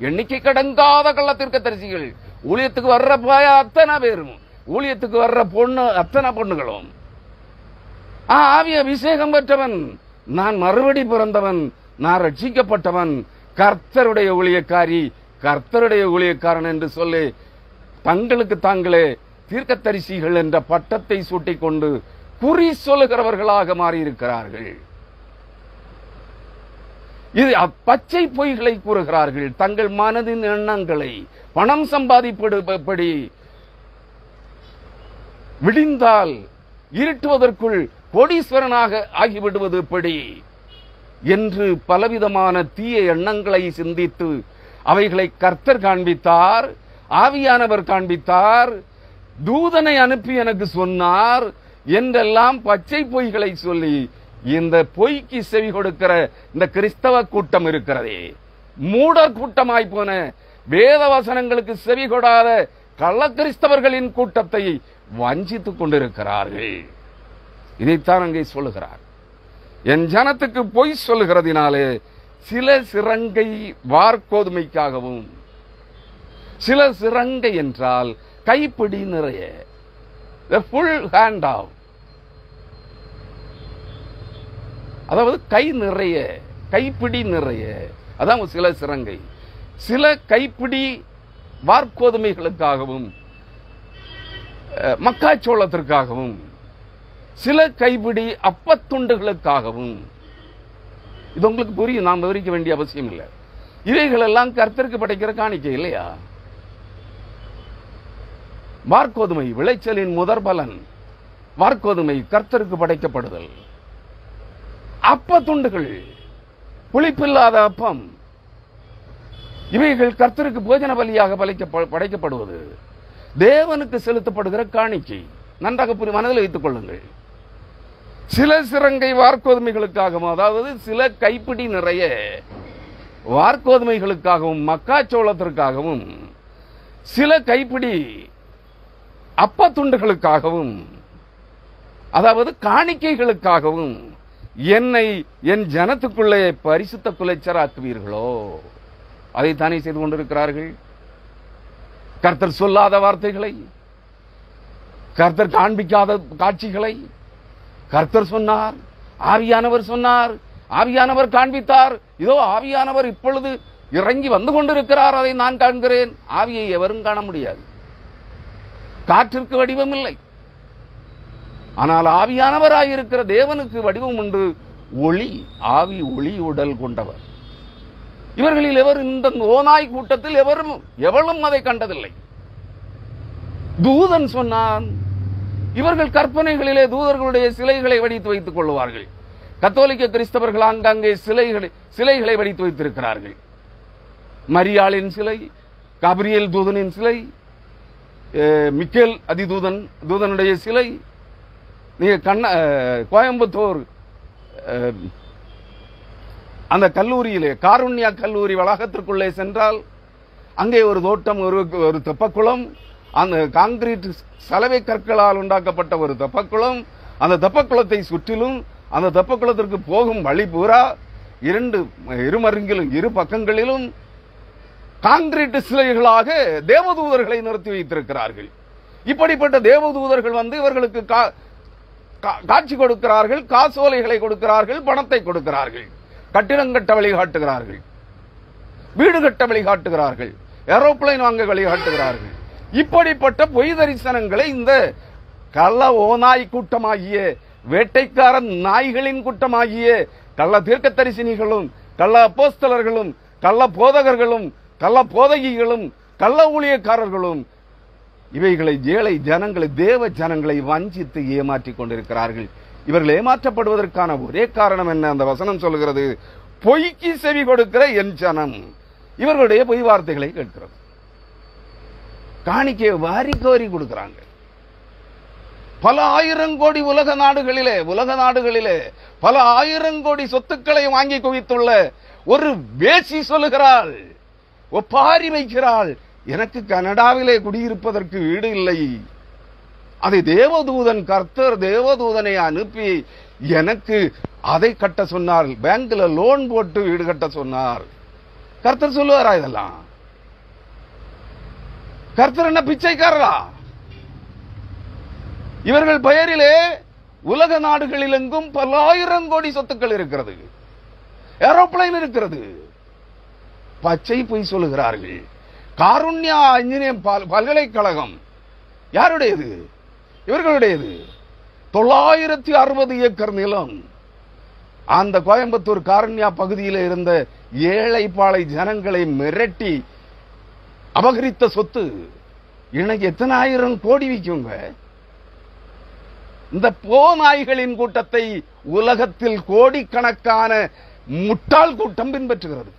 எண்ணிக்கை கடங்காத கள்ளத்தீர்க்கதரிசிகள், ஊழியத்துக்கு வர்ற அத்தனை பேரும், ஊழியத்துக்கு வர்ற அத்தனை பொண்ணுகளும், ஆவி அபிஷேகம் பெற்றவன், நான் மறுபடி பிறந்தவன், நான் ரட்சிக்கப்பட்டவன், கர்த்தருடைய ஊழியக்காரி, கர்த்தருடைய ஊழியக்காரன் என்று சொல்லி தங்களுக்கு தாங்களே தீர்க்கதரிசிகள் என்ற பட்டத்தை சூட்டிக் கொண்டு குறி சொல்லுகிறவர்களாக மாறியிருக்கிறார்கள். இது பச்சை பொய்களை கூறுகிறார்கள். தங்கள் மனதின் எண்ணங்களை பணம் சம்பாதிப்படி விடிந்தால் இருட்டுவதற்குள் கோடீஸ்வரனாக ஆகிவிடுவது எப்படி என்று பலவிதமான தீய எண்ணங்களை சிந்தித்து அவைகளை கர்த்தர் காண்பித்தார், ஆவியானவர் காண்பித்தார், தூதனை அனுப்பி எனக்கு சொன்னார் என்றெல்லாம் பச்சை பொய்களை சொல்லி இந்த பொய்க்கு செவி கொடுக்கிற இந்த கிறிஸ்தவ கூட்டம் இருக்கிறதே, மூடர் கூட்டமாய் போன வேத வசனங்களுக்கு செவி கொடாத கள்ள கிறிஸ்தவர்களின் கூட்டத்தை வஞ்சித்துக் கொண்டிருக்கிறார்கள். இதைத்தான் அங்கே சொல்லுகிறார். என் ஜனத்துக்கு பொய் சொல்லுகிறதினாலே சில சிரங்கை வார்கோதுமைக்காகவும், சில சிரங்கை என்றால் கைப்பிடி நிறைய, ஃபுல் ஹேண்ட் ஆஃப், அதாவது கை நிறைய, கைப்பிடி நிறைய, அதான் சில சிரங்கை. சில கைப்பிடி வார்கோதுமைகளுக்காகவும் மக்காச்சோளத்திற்காகவும், சில கைப்பிடி அப்பத்துண்டுகளுக்காகவும். இது உங்களுக்கு புரியும், நாம் விவரிக்க வேண்டிய அவசியம் இல்லை. இவைகள் எல்லாம் கர்த்தருக்கு படைக்கிற காணிக்கை இல்லையா? வார்கோதுமை விளைச்சலின் முதற் பலன், வார்கோதுமை கர்த்தருக்கு படைக்கப்படுதல். அப்பத்துண்டுகள், புளிப்பில்லாத அப்பம், இவைகள் கர்த்தருக்கு போஜன பலியாக படைக்கப்படுவது, தேவனுக்கு செலுத்தப்படுகிற காணிக்கை. நன்றாக மனதில் வைத்துக் கொள்ளுங்கள். சில சிரங்கை வார்கோதுமைகளுக்காகவும், அதாவது சில கைப்பிடி நிறைய வார்கோதுமைகளுக்காகவும் மக்காச்சோளத்திற்காகவும், சில கைப்பிடி அப்பத்துண்டுகளுக்காகவும், அதாவது காணிக்கைகளுக்காகவும் என்னை என் ஜனத்துக்குள்ளே பரிசுத்த குலைச்சராக்குவீர்களோ? அதைத்தானே செய்து கொண்டிருக்கிறார்கள். கர்த்தர் சொல்லாத வார்த்தைகளை, கர்த்தர் காண்பிக்காத காட்சிகளை கர்த்தர் சொன்னார், ஆவியானவர் சொன்னார், ஆவியானவர் காண்பித்தார். இதோ ஆவியானவர் இப்பொழுது இறங்கி வந்து கொண்டிருக்கிறார், அதை நான் காண்கிறேன். ஆவியை எவரும் காண முடியாது. காற்றிற்கு வடிவம் இல்லை, ஆனால் ஆவியானவராயிருக்கிற தேவனுக்கு வடிவம் உண்டு. ஒளி, ஆவி ஒளி உடல் கொண்டவர். இவர்களில் எவரும் இந்த ஓநாய் கூட்டத்தில் எவரும் அதை கண்டதில்லை. தூதன் சொன்னான். இவர்கள் கற்பனைகளிலே தூதர்களுடைய சிலைகளை வடித்து வைத்துக் கொள்வார்கள். கத்தோலிக்க கிறிஸ்தவர்கள் ஆங்காங்கே சிலைகளை வடித்து வைத்திருக்கிறார்கள். மரியாளின் சிலை, காபிரியல் தூதனின் சிலை, மிக்கேல் தூதனுடைய சிலை. நீங்க கோயம்புத்தூர் அந்த கல்லூரியிலே, காருண்யா கல்லூரி வளாகத்திற்குள்ளே சென்றால் அங்கே ஒரு தோட்டம், ஒரு தெப்பக்குளம், அந்த காங்கிரீட் சலவை கற்களால் உண்டாக்கப்பட்ட ஒரு தெப்பக்குளம். அந்த தெப்பக்குளத்தை சுற்றிலும், அந்த தெப்பக்குளத்திற்கு போகும் வழி பூரா இருமருங்கிலும் இரு பக்கங்களிலும் காங்கிரீட் சிலைகளாக தேவதூதர்களை நிறுத்தி வைத்திருக்கிறார்கள். இப்படிப்பட்ட தேவதூதர்கள் வந்து இவர்களுக்கு காட்சி கொடுக்கிறார்கள், காசோலைகளை கொடுக்கிறார்கள், பணத்தை கொடுக்கிறார்கள், கட்டிடங்கட்ட வழிகாட்டுகிறார்கள், வீடு கட்ட வழிகாட்டுகிறார்கள், ஏரோப்ளைன் வாங்க வழிகாட்டுகிறார்கள். இப்படிப்பட்ட பொய் தரிசனங்களை இந்த கள்ள ஓநாய் கூட்டமாகிய, வேட்டைக்கார நாய்களின் கூட்டமாகிய கள்ள தீர்க்கதரிசினிகளும், கள்ள அப்போஸ்தலர்களும், கள்ள போதகர்களும், கள்ள போதகிகளும், கள்ள ஊழியக்காரர்களும் இவைகளை ஏழை ஜனங்களை, தேவ ஜனங்களை வஞ்சித்து ஏமாற்றிக் கொண்டிருக்கிறார்கள். இவர்கள் ஏமாற்றப்படுவதற்கான ஒரே காரணம் என்ன? அந்த வசனம் சொல்கிறது, பொய்க்கு செவி கொடுக்கிற என் ஜனம் இவர்களுடைய பொய் வார்த்தைகளை கேட்கிறது. காணிக்கையை வாரி கோரி கொடுக்கிறாங்க. பல ஆயிரம் கோடி உலக நாடுகளிலே பல ஆயிரம் கோடி சொத்துக்களை வாங்கி குவித்துள்ள ஒரு வேசி சொல்லுகிறாள், ஒப்பாரி வைக்கிறாள், எனக்கு கனடாவிலே குடியிருப்பதற்கு வீடு இல்லை. அதை தேவதூதன், கர்த்தர் தேவதூதனை அனுப்பி எனக்கு அதை கட்ட சொன்னார், பேங்க்ல லோன் போட்டு வீடு கட்ட சொன்னார். கர்த்தர் சொல்லுவாரா இதெல்லாம்? கர்த்தர் என்ன பிச்சைக்காரரா? இவர்கள் பெயரிலே உலக நாடுகளிலெங்கும் பல ஆயிரம் கோடி சொத்துக்கள் இருக்கிறது, ஏரோப்ளைன் இருக்கிறது. பச்சை பொய் சொல்லுகிறார்கள். காருண்யா இன்ஜினியரிங் பல்கலைக்கழகம் யாருடையது? இவர்களுடையது. 960 ஏக்கர் நிலம். அந்த கோயம்புத்தூர் காருண்யா பகுதியில் இருந்த ஏழை பாழை ஜனங்களை மிரட்டி அபகரித்த சொத்து இன்னைக்கு எத்தனை ஆயிரம் கோடி விற்குங்க. இந்த போநாய்களின் கூட்டத்தை உலகத்தில் கோடிக்கணக்கான முட்டாள் கூட்டம் பின்பற்றுகிறது.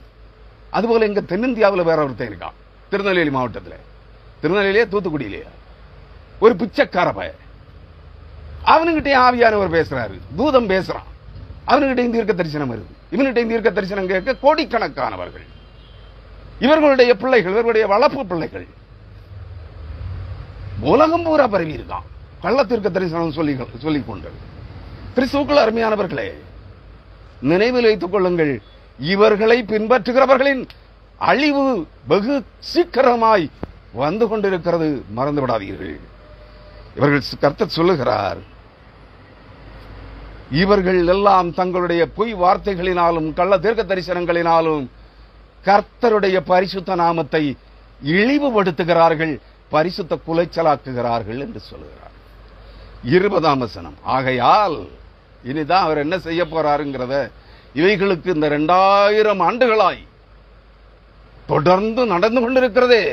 அதுபோல இங்க தென்னிந்தியாவில் வேற ஒருத்தன் இருக்கான், திருநெல்வேலி மாவட்டத்தில், திருநெல்வேலியா தூத்துக்குடியிலேயே, ஒரு பிச்சைக்கார பய. அவனுகிட்டே ஆவியானவர் பேசுறாரு, தூதம் பேசுறான், அவனுகிட்ட தீர்க்க தரிசனம் வருது, இவன்கிட்ட தீர்க்க தரிசனம் கேட்க கோடிக்கணக்கானவர்கள், இவர்களுடைய பிள்ளைகள், இவர்களுடைய வளர்ப்பு பிள்ளைகள் உலகம் பூரா பரவி இருக்கான். கள்ள தீர்க்க தரிசனம் சொல்லிக் கொண்டு. கிறிஸ்துவுக்குள் அருமையானவர்களே, நினைவில் வைத்துக் கொள்ளுங்கள், இவர்களை பின்பற்றுகிறவர்களின் அழிவு வெகு சீக்கிரமாய் வந்து கொண்டிருக்கிறது, மறந்து விடாதீர்கள். இவர்கள், கர்த்தர் சொல்லுகிறார், இவர்கள் எல்லாம் தங்களுடைய பொய் வார்த்தைகளினாலும் கள்ள தீர்க்க தரிசனங்களினாலும் கர்த்தருடைய பரிசுத்த நாமத்தை இழிவுபடுத்துகிறார்கள், பரிசுத்த குலைச்சலாக்குகிறார்கள் என்று சொல்லுகிறார். 20ஆம் வசனம். ஆகையால் இனிதான் அவர் என்ன செய்ய போறாருங்கிறத, இவைகளுக்கு இந்த 2000 ஆண்டுகளாய் தொடர்ந்து நடந்து கொண்டிருக்கிறதே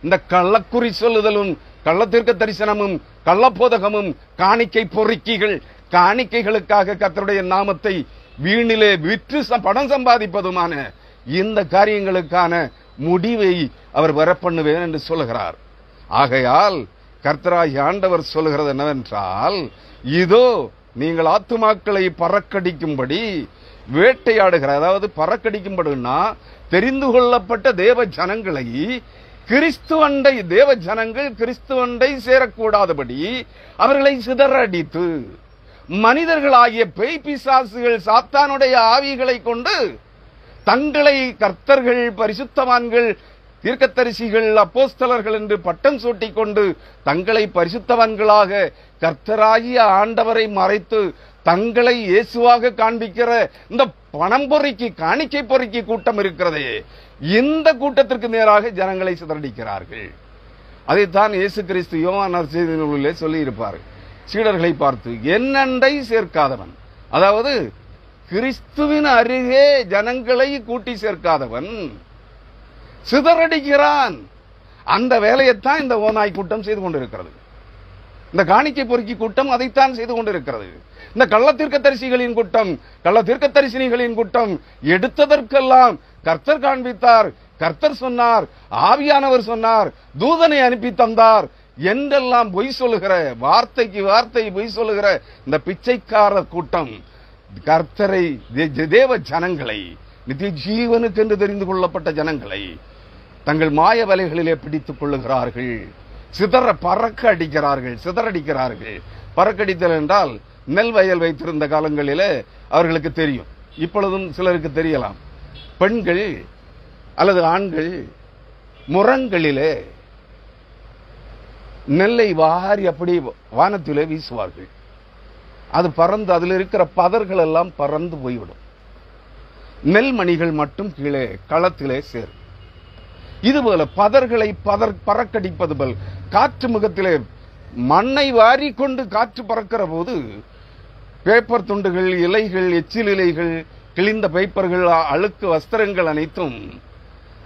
இந்த கள்ளக்குறி சொல்லுதலும் கள்ள தீர்க்க தரிசனமும் கள்ளப்போதகமும் காணிக்கை பொறுக்கிகள், காணிக்கைகளுக்காக கர்த்தருடைய நாமத்தை வீணிலே விற்று பணம் சம்பாதிப்பதுமான இந்த காரியங்களுக்கான முடிவை அவர் வரப்பண்ணுவேன் என்று சொல்லுகிறார். ஆகையால் கர்த்தராகிய ஆண்டவர் சொல்லுகிறது என்னவென்றால், இதோ நீங்கள் ஆத்துமாக்களை பறக்கடிக்கும்படி வேட்டையாடுகிற, அதாவது பறக்கடிக்கும்படினா தெரிந்து கொள்ளப்பட்ட தேவ ஜனங்களை கிறிஸ்துவண்டை, தேவ ஜனங்கள் கிறிஸ்துவண்டை சேரக்கூடாதபடி அவர்களை சிதறடித்து, மனிதர்களாகிய பேய் பிசாசுகள் சாத்தானுடைய ஆவிகளை கொண்டு தங்களை கர்த்தர்கள், பரிசுத்தவான்கள், தீர்க்கதரிசிகள், அப்போஸ்தலர்கள் என்று பட்டம் சூட்டிக் கொண்டு தங்களை பரிசுத்தவான்களாக கர்த்தராகிய ஆண்டவரை மறைத்து தங்களை இயேசுவாக காண்பிக்கிற இந்த பணம் பொறுக்கி, காணிக்கை பொறுக்கி கூட்டம் இருக்கிறதே, இந்த கூட்டத்திற்கு நேராக ஜனங்களை சிதறடிக்கிறார்கள். அதைத்தான் இயேசு கிறிஸ்து யோவான் நற்செய்தி நூலிலே சொல்லி இருப்பார். சீடர்களை பார்த்து, என்னண்டை சேர்க்காதவன், அதாவது கிறிஸ்துவின் அருகே ஜனங்களை கூட்டி சேர்க்காதவன் சிதறடிக்கிறான். அந்த வேலையைத்தான் இந்த ஓநாய் கூட்டம் செய்து கொண்டிருக்கிறது. இந்த காணிக்கை பொறுக்கி கூட்டம் அதைத்தான் செய்து கொண்டிருக்கிறது. இந்த கள்ள தீர்க்கதரிசிகளின் கூட்டம், கள்ள தீர்க்கதரிசினிகளின் கூட்டம் எடுத்ததற்கெல்லாம் கர்த்தர் காண்பித்தார், கர்த்தர் சொன்னார், ஆவியானவர் சொன்னார், தூதனை அனுப்பி தந்தார் என்றெல்லாம் பொய் சொல்லுகிற, வார்த்தைக்கு வார்த்தை பொய் சொல்லுகிற இந்த பிச்சைக்கார கூட்டம் கர்த்தரை, தேவ ஜனங்களை, நித்திய ஜீவனுக்கு என்று தெரிந்து கொள்ளப்பட்ட ஜனங்களை தங்கள் மாய வலைகளிலே பிடித்துக் கொள்ளுகிறார்கள், பறக்க அடிக்கிறார்கள், சிதறடிக்கிறார்கள். பறக்கடித்தல் என்றால் நெல் வயல் வைத்திருந்த காலங்களிலே அவர்களுக்கு தெரியும், இப்பொழுதும் சிலருக்கு தெரியலாம். பெண்கள் அல்லது ஆண்கள் முரங்களிலே நெல்லை வாரி அப்படி வானத்திலே வீசுவார்கள். அது பறந்து, அதில் இருக்கிற பதர்கள் எல்லாம் பறந்து போய்விடும். நெல்மணிகள் மட்டும் கீழே களத்திலே சேரும். இதுபோல பதர்களை பறக்கடிப்பது போல் காற்று முகத்திலே மண்ணை வாரி கொண்டு காற்று பறக்கிற போது பேப்பர் துண்டுகள், இலைகள், எச்சில் இலைகள், கிழிந்த பேப்பர்கள், அழுக்கு வஸ்திரங்கள் அனைத்தும்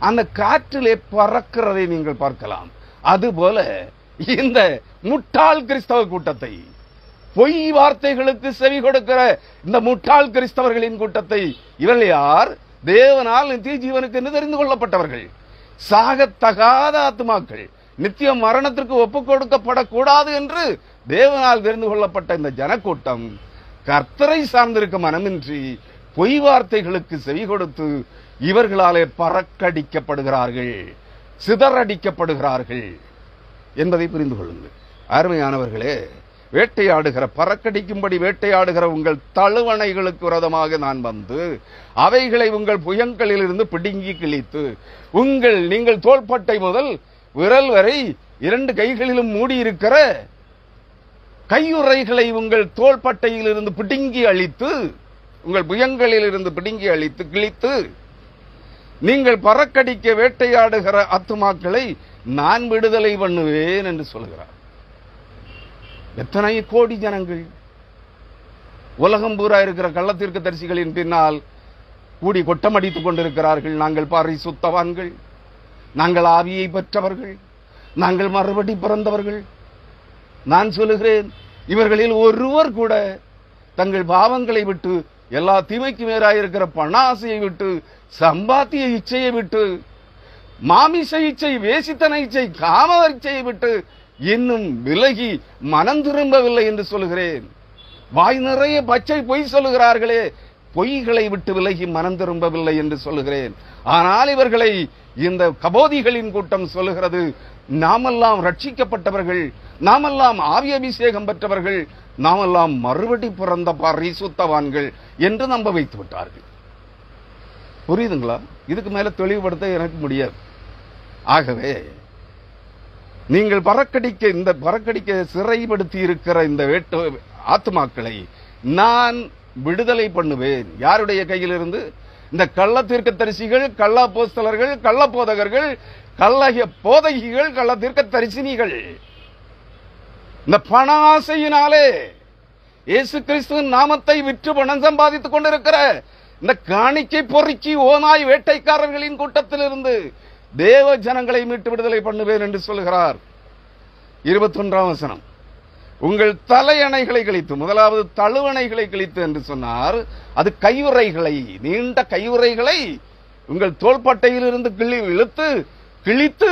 அந்த காற்றிலே பறக்கிறதை நீங்கள் பார்க்கலாம். அதுபோல இந்த முட்டாள் கிறிஸ்தவ கூட்டத்தை, பொய் வார்த்தைகளுக்கு செவி கொடுக்கிற இந்த முட்டாள் கிறிஸ்தவர்களின் கூட்டத்தை, இவர்கள் யார்? தேவனால் நித்திய ஜீவனுக்கு தெரிந்து கொள்ளப்பட்டவர்கள், சாகத்தகாத ஆத்துமாக்கள், நித்திய மரணத்திற்கு ஒப்புக் கொடுக்கப்படக்கூடாது என்று தேவனால் தெரிந்து கொள்ளப்பட்ட இந்த ஜனக்கூட்டம் கர்த்தரை சார்ந்திருக்க மனமின்றி பொய் வார்த்தைகளுக்கு செவி கொடுத்து இவர்களாலே பறக்கடிக்கப்படுகிறார்கள், சிதறடிக்கப்படுகிறார்கள் என்பதை புரிந்து கொள்ளுங்கள். அருமையானவர்களே, வேட்டையாடுகிற, பறக்கடிக்கும்படி வேட்டையாடுகிற உங்கள் தழுவணைகளுக்கு விரோதமாக நான் வந்து அவைகளை உங்கள் புயங்களில் இருந்து பிடுங்கி கிழித்து நீங்கள் தோள்பட்டை முதல் விரல் வரை 2 கைகளிலும் மூடியிருக்கிற கையுறைகளை உங்கள் தோள்பட்டையில் இருந்து பிடுங்கி அழித்து, உங்கள் புயங்களில் இருந்து பிடுங்கி அழித்து கிழித்து, நீங்கள் பறக்கடிக்க வேட்டையாடுகிற ஆத்துமாக்களை நான் விடுதலை பண்ணுவேன் என்று சொல்கிறார். எத்தனை கோடி ஜனங்கள் உலகம் பூரா இருக்கிற கள்ளத்தீர்க்க தரிசிகளின் பின்னால் கூடி கொட்டமடித்துக் கொண்டிருக்கிறார்கள். நாங்கள் பரிசுத்தவான்கள், நாங்கள் ஆவியை பெற்றவர்கள், நாங்கள் மறுபடி பிறந்தவர்கள். நான் சொல்லுகிறேன், இவர்களில் ஒருவர் கூட தங்கள் பாவங்களை விட்டு, எல்லா தீமைக்கு மேலாயிருக்கிற பணாசையை விட்டு, சம்பாத்திய இச்சையை விட்டு, மாமிச இச்சை, வேசித்தன இச்சை, காம இச்சையை விட்டு இன்னும் விலகி மனம் திரும்பவில்லை என்று சொல்லுகிறேன். வாய் நிறைய பச்சை பொய் சொல்லுகிறார்களே, பொய்களை விட்டு விலகி மனம் திரும்பவில்லை என்று சொல்லுகிறேன். ஆனால் இவர்களை இந்த கபோதிகளின் கூட்டம் சொல்லுகிறது, நாமெல்லாம் ரட்சிக்கப்பட்டவர்கள், நாமெல்லாம் ஆவி அபிஷேகம் பெற்றவர்கள், நாமெல்லாம் மறுபடி பிறந்த பரிசுத்தவான்கள் என்று நம்ப வைத்து விட்டார்கள். புரியுதுங்களா? இதுக்கு மேல தெளிவுபடுத்த எனக்கு முடியாது. ஆகவே நீங்கள் பறக்கடிக்க சிறைப்படுத்தி இருக்கிற இந்த ஆத்துமாக்களை நான் விடுதலை பண்ணுவேன். யாருடைய கையிலிருந்து? இந்த கள்ள தீர்க்கதரிசிகள், கள்ள அப்போஸ்தலர்கள், கள்ள போதகர்கள், கள்ள போதகிகள், கள்ள தீர்க்கதரிசினிகள், இந்த பண ஆசையினாலே இயேசு கிறிஸ்துவின் நாமத்தை விற்று பணம் சம்பாதித்துக் கொண்டிருக்கிற இந்த காணிக்கை பொறுக்கி ஓநாய் வேட்டைக்காரர்களின் கூட்டத்திலிருந்து தேவ ஜனங்களை மீட்டு விடுதலை பண்ணுவேன் என்று சொல்கிறார். 21ஆம் வசனம், உங்கள் தலையணைகளை கிழித்து, முதலாவது தழுவணைகளை கிழித்து என்று சொன்னார். அது கையுறைகளை, நீண்ட கையுறைகளை உங்கள் தோள்பட்டையில் இருந்து கிழித்து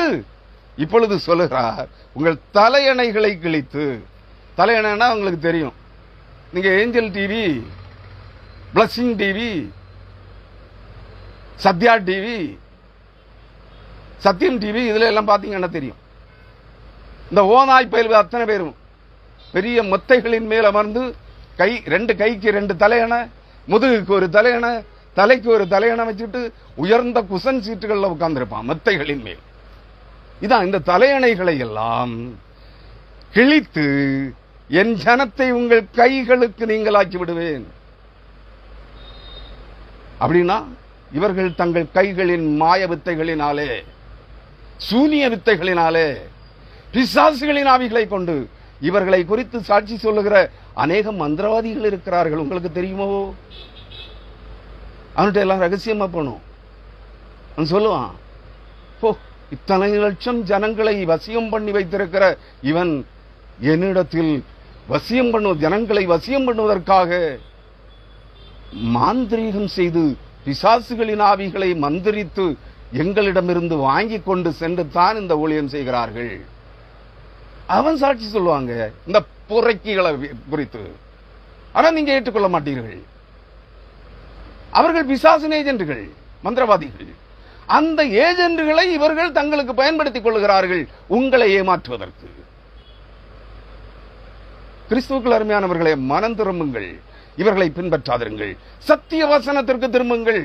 இப்பொழுது சொல்லுகிறார், உங்கள் தலையணைகளை கிழித்து. தலையணைனா உங்களுக்கு தெரியும், நீங்க angel TV, blessing TV, Sathya TV, சத்தியம் டிவி, இதுல எல்லாம் பாத்தீங்கன்னா தெரியும். இந்த ஓநாய் பயில்வு அத்தனை பேரும் பெரிய மொத்தைகளின் மேல் அமர்ந்து 2 கைக்கு 2 தலையணை, முதுகுக்கு ஒரு தலையணை, தலைக்கு ஒரு தலையணை வச்சுட்டு உயர்ந்த குசன் சீட்டுகள்ல உட்கார்ந்திருப்பான் மொத்தைகளின் மேல். இதான் இந்த தலையணைகளை எல்லாம் கிழித்து என் ஜனத்தை உங்கள் கைகளுக்கு நீங்களாக்கி விடுவேன். அப்படின்னா இவர்கள் தங்கள் கைகளின் மாய வித்தைகளினாலே, சூனிய வித்தைகளினாலே, பிசாசுகளின் ஆவிகளை கொண்டு இவர்களை குறித்து சாட்சி சொல்லுகிற அநேக மந்திரவாதிகள் இருக்கிறார்கள். உங்களுக்கு தெரியுமோ? அவன்கிட்ட எல்லாம் ரகசியமா போனோம். அவன் சொல்லுவான், இத்தனை லட்சம் ஜனங்களை வசியம் பண்ணி வைத்திருக்கிற இவன் என்னிடத்தில் ஜனங்களை வசியம் பண்ணுவதற்காக மாந்திரீகம் செய்து பிசாசுகளின் ஆவிகளை மந்திரித்து எங்களிடமிருந்து வாங்கி கொண்டு சென்று தான் இந்த ஊழியம் செய்கிறார்கள். அவன் சாட்சி சொல்லுவாங்க இந்த புரைக்கிகளை குறித்து. ஆனா நீங்க ஏற்றுக்கொள்ள மாட்டீர்கள். அவர்கள் பிசாசின் ஏஜென்ட்டுகள், மந்திரவாதிகள். அந்த ஏஜென்ட்டுகளை இவர்கள் தங்களுக்கு பயன்படுத்திக் கொள்கிறார்கள் உங்களை ஏமாற்றுவதற்கு. கிறிஸ்துவுக்குள் அருமையானவர்களே, மனம் திரும்புங்கள், இவர்களை பின்பற்றாதிருங்கள், சத்திய வசனத்திற்கு திரும்புங்கள்.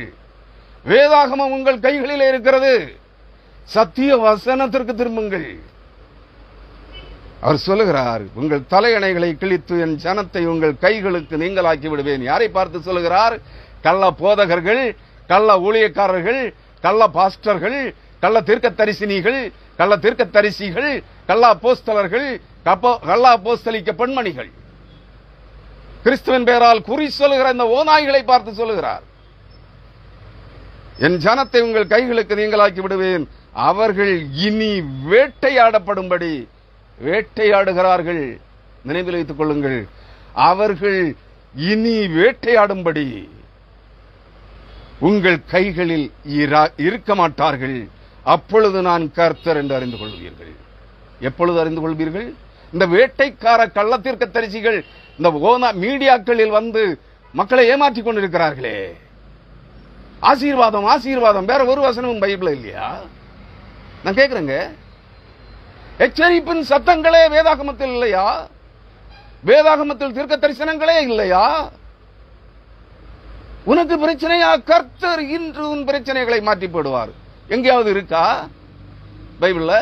வேதாகமம் உங்கள் கைகளிலே இருக்கிறது, சத்திய வசனத்திற்கு திரும்புங்கள். அவர் சொல்லுகிறார், உங்கள் தலையணைகளை கிழித்து என் ஜனத்தை உங்கள் கைகளுக்கு நீங்களாக்கி விடுவேன். யாரை பார்த்து சொல்லுகிறார்? கள்ள போதகர்கள், கள்ள ஊழியக்காரர்கள், கள்ள பாஸ்டர்கள், கள்ள தீர்க்கதரிசினிகள், கள்ள தீர்க்கதரிசிகள், கள்ள அப்போஸ்தலர்கள், கள்ள அப்போஸ்தலிக்க பெண்மணிகள், கிறிஸ்துவின் பெயரால் குறி சொல்லுகிற இந்த ஓநாய்களை பார்த்து சொல்லுகிறார், என் ஜனத்தை உங்கள் கைகளுக்கு நீங்களாக்கி விடுவேன். அவர்கள் இனி வேட்டையாடப்படும்படி வேட்டையாடுகிறார்கள். நினைவில் வைத்துக் கொள்ளுங்கள், அவர்கள் இனி வேட்டையாடும்படி உங்கள் கைகளில் இருக்க மாட்டார்கள். அப்பொழுது நான் கர்த்தர் என்று அறிந்து கொள்வீர்கள். எப்பொழுது அறிந்து கொள்வீர்கள்? இந்த வேட்டைக்கார கள்ளத்தீர்க்க தரிசிகள் இந்த மீடியாக்களில் வந்து மக்களை ஏமாற்றிக் கொண்டிருக்கிறார்களே. ஆசீர்வாதம் ஆசீர்வாதம், வேற ஒரு வசனமும் பைபிள் இல்லையா? நான் கேட்கிறேங்க, எச்சரிப்பின் சத்தங்களே வேதாகமத்தில் இல்லையா? வேதாகமத்தில் தீர்க்க தரிசனங்களே இல்லையா? உனக்கு பிரச்சனையா? கர்த்தர் இன்று உன் பிரச்சனைகளை மாற்றி போடுவார். எங்கேயாவது இருக்கா பைபிள்ல?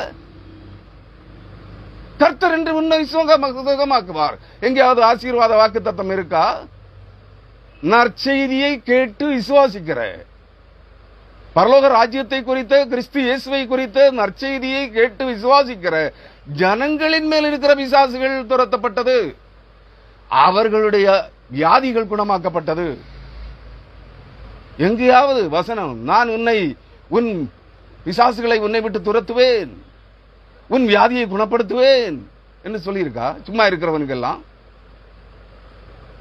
கர்த்தர் என்று உன்னை சுகமாக்குவார். எங்கேயாவது ஆசீர்வாத வாக்கு தத்தம் இருக்கா? நற்செய்தியை கேட்டு விசுவாசிக்கிற, பரலோக ராஜ்யத்தை குறித்த, கிறிஸ்து இயேசுவை குறித்த நற்செய்தியை கேட்டு விசுவாசிக்கிற ஜனங்களின் மேல் இருக்கிற பிசாசுகள் துரத்தப்பட்டது, அவர்களுடைய வியாதிகள் குணமாக்கப்பட்டது. எங்கேயாவது வசனம், நான் உன் பிசாசுகளை உன்னை விட்டு துரத்துவேன், உன் வியாதியை குணப்படுத்துவேன் என்று சொல்லியிருக்கா? சும்மா இருக்கிறவனுக்கெல்லாம்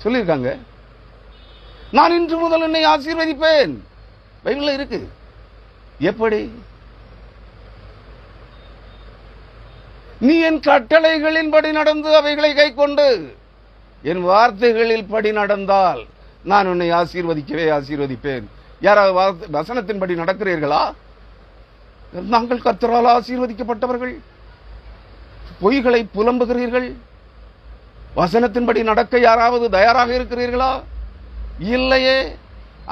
சொல்லியிருக்காங்க. நான் இன்று முதல் உன்னை ஆசீர்வதிப்பேன், பைபிள்ல இருக்கு. எப்படி? நீ என் கட்டளைகளின்படி நடந்து அவைகளை கை கொண்டு என் வார்த்தைகளில் படி நடந்தால் நான் உன்னை ஆசீர்வதிக்கவே ஆசீர்வதிப்பேன். யாராவது வசனத்தின்படி நடக்கிறீர்களா? நாங்கள் கர்த்தரால் ஆசீர்வதிக்கப்பட்டவர்கள். பொய்களை புலம்புகிறீர்கள். வசனத்தின்படி நடக்க யாராவது தயாராக இருக்கிறீர்களா? இல்லையே.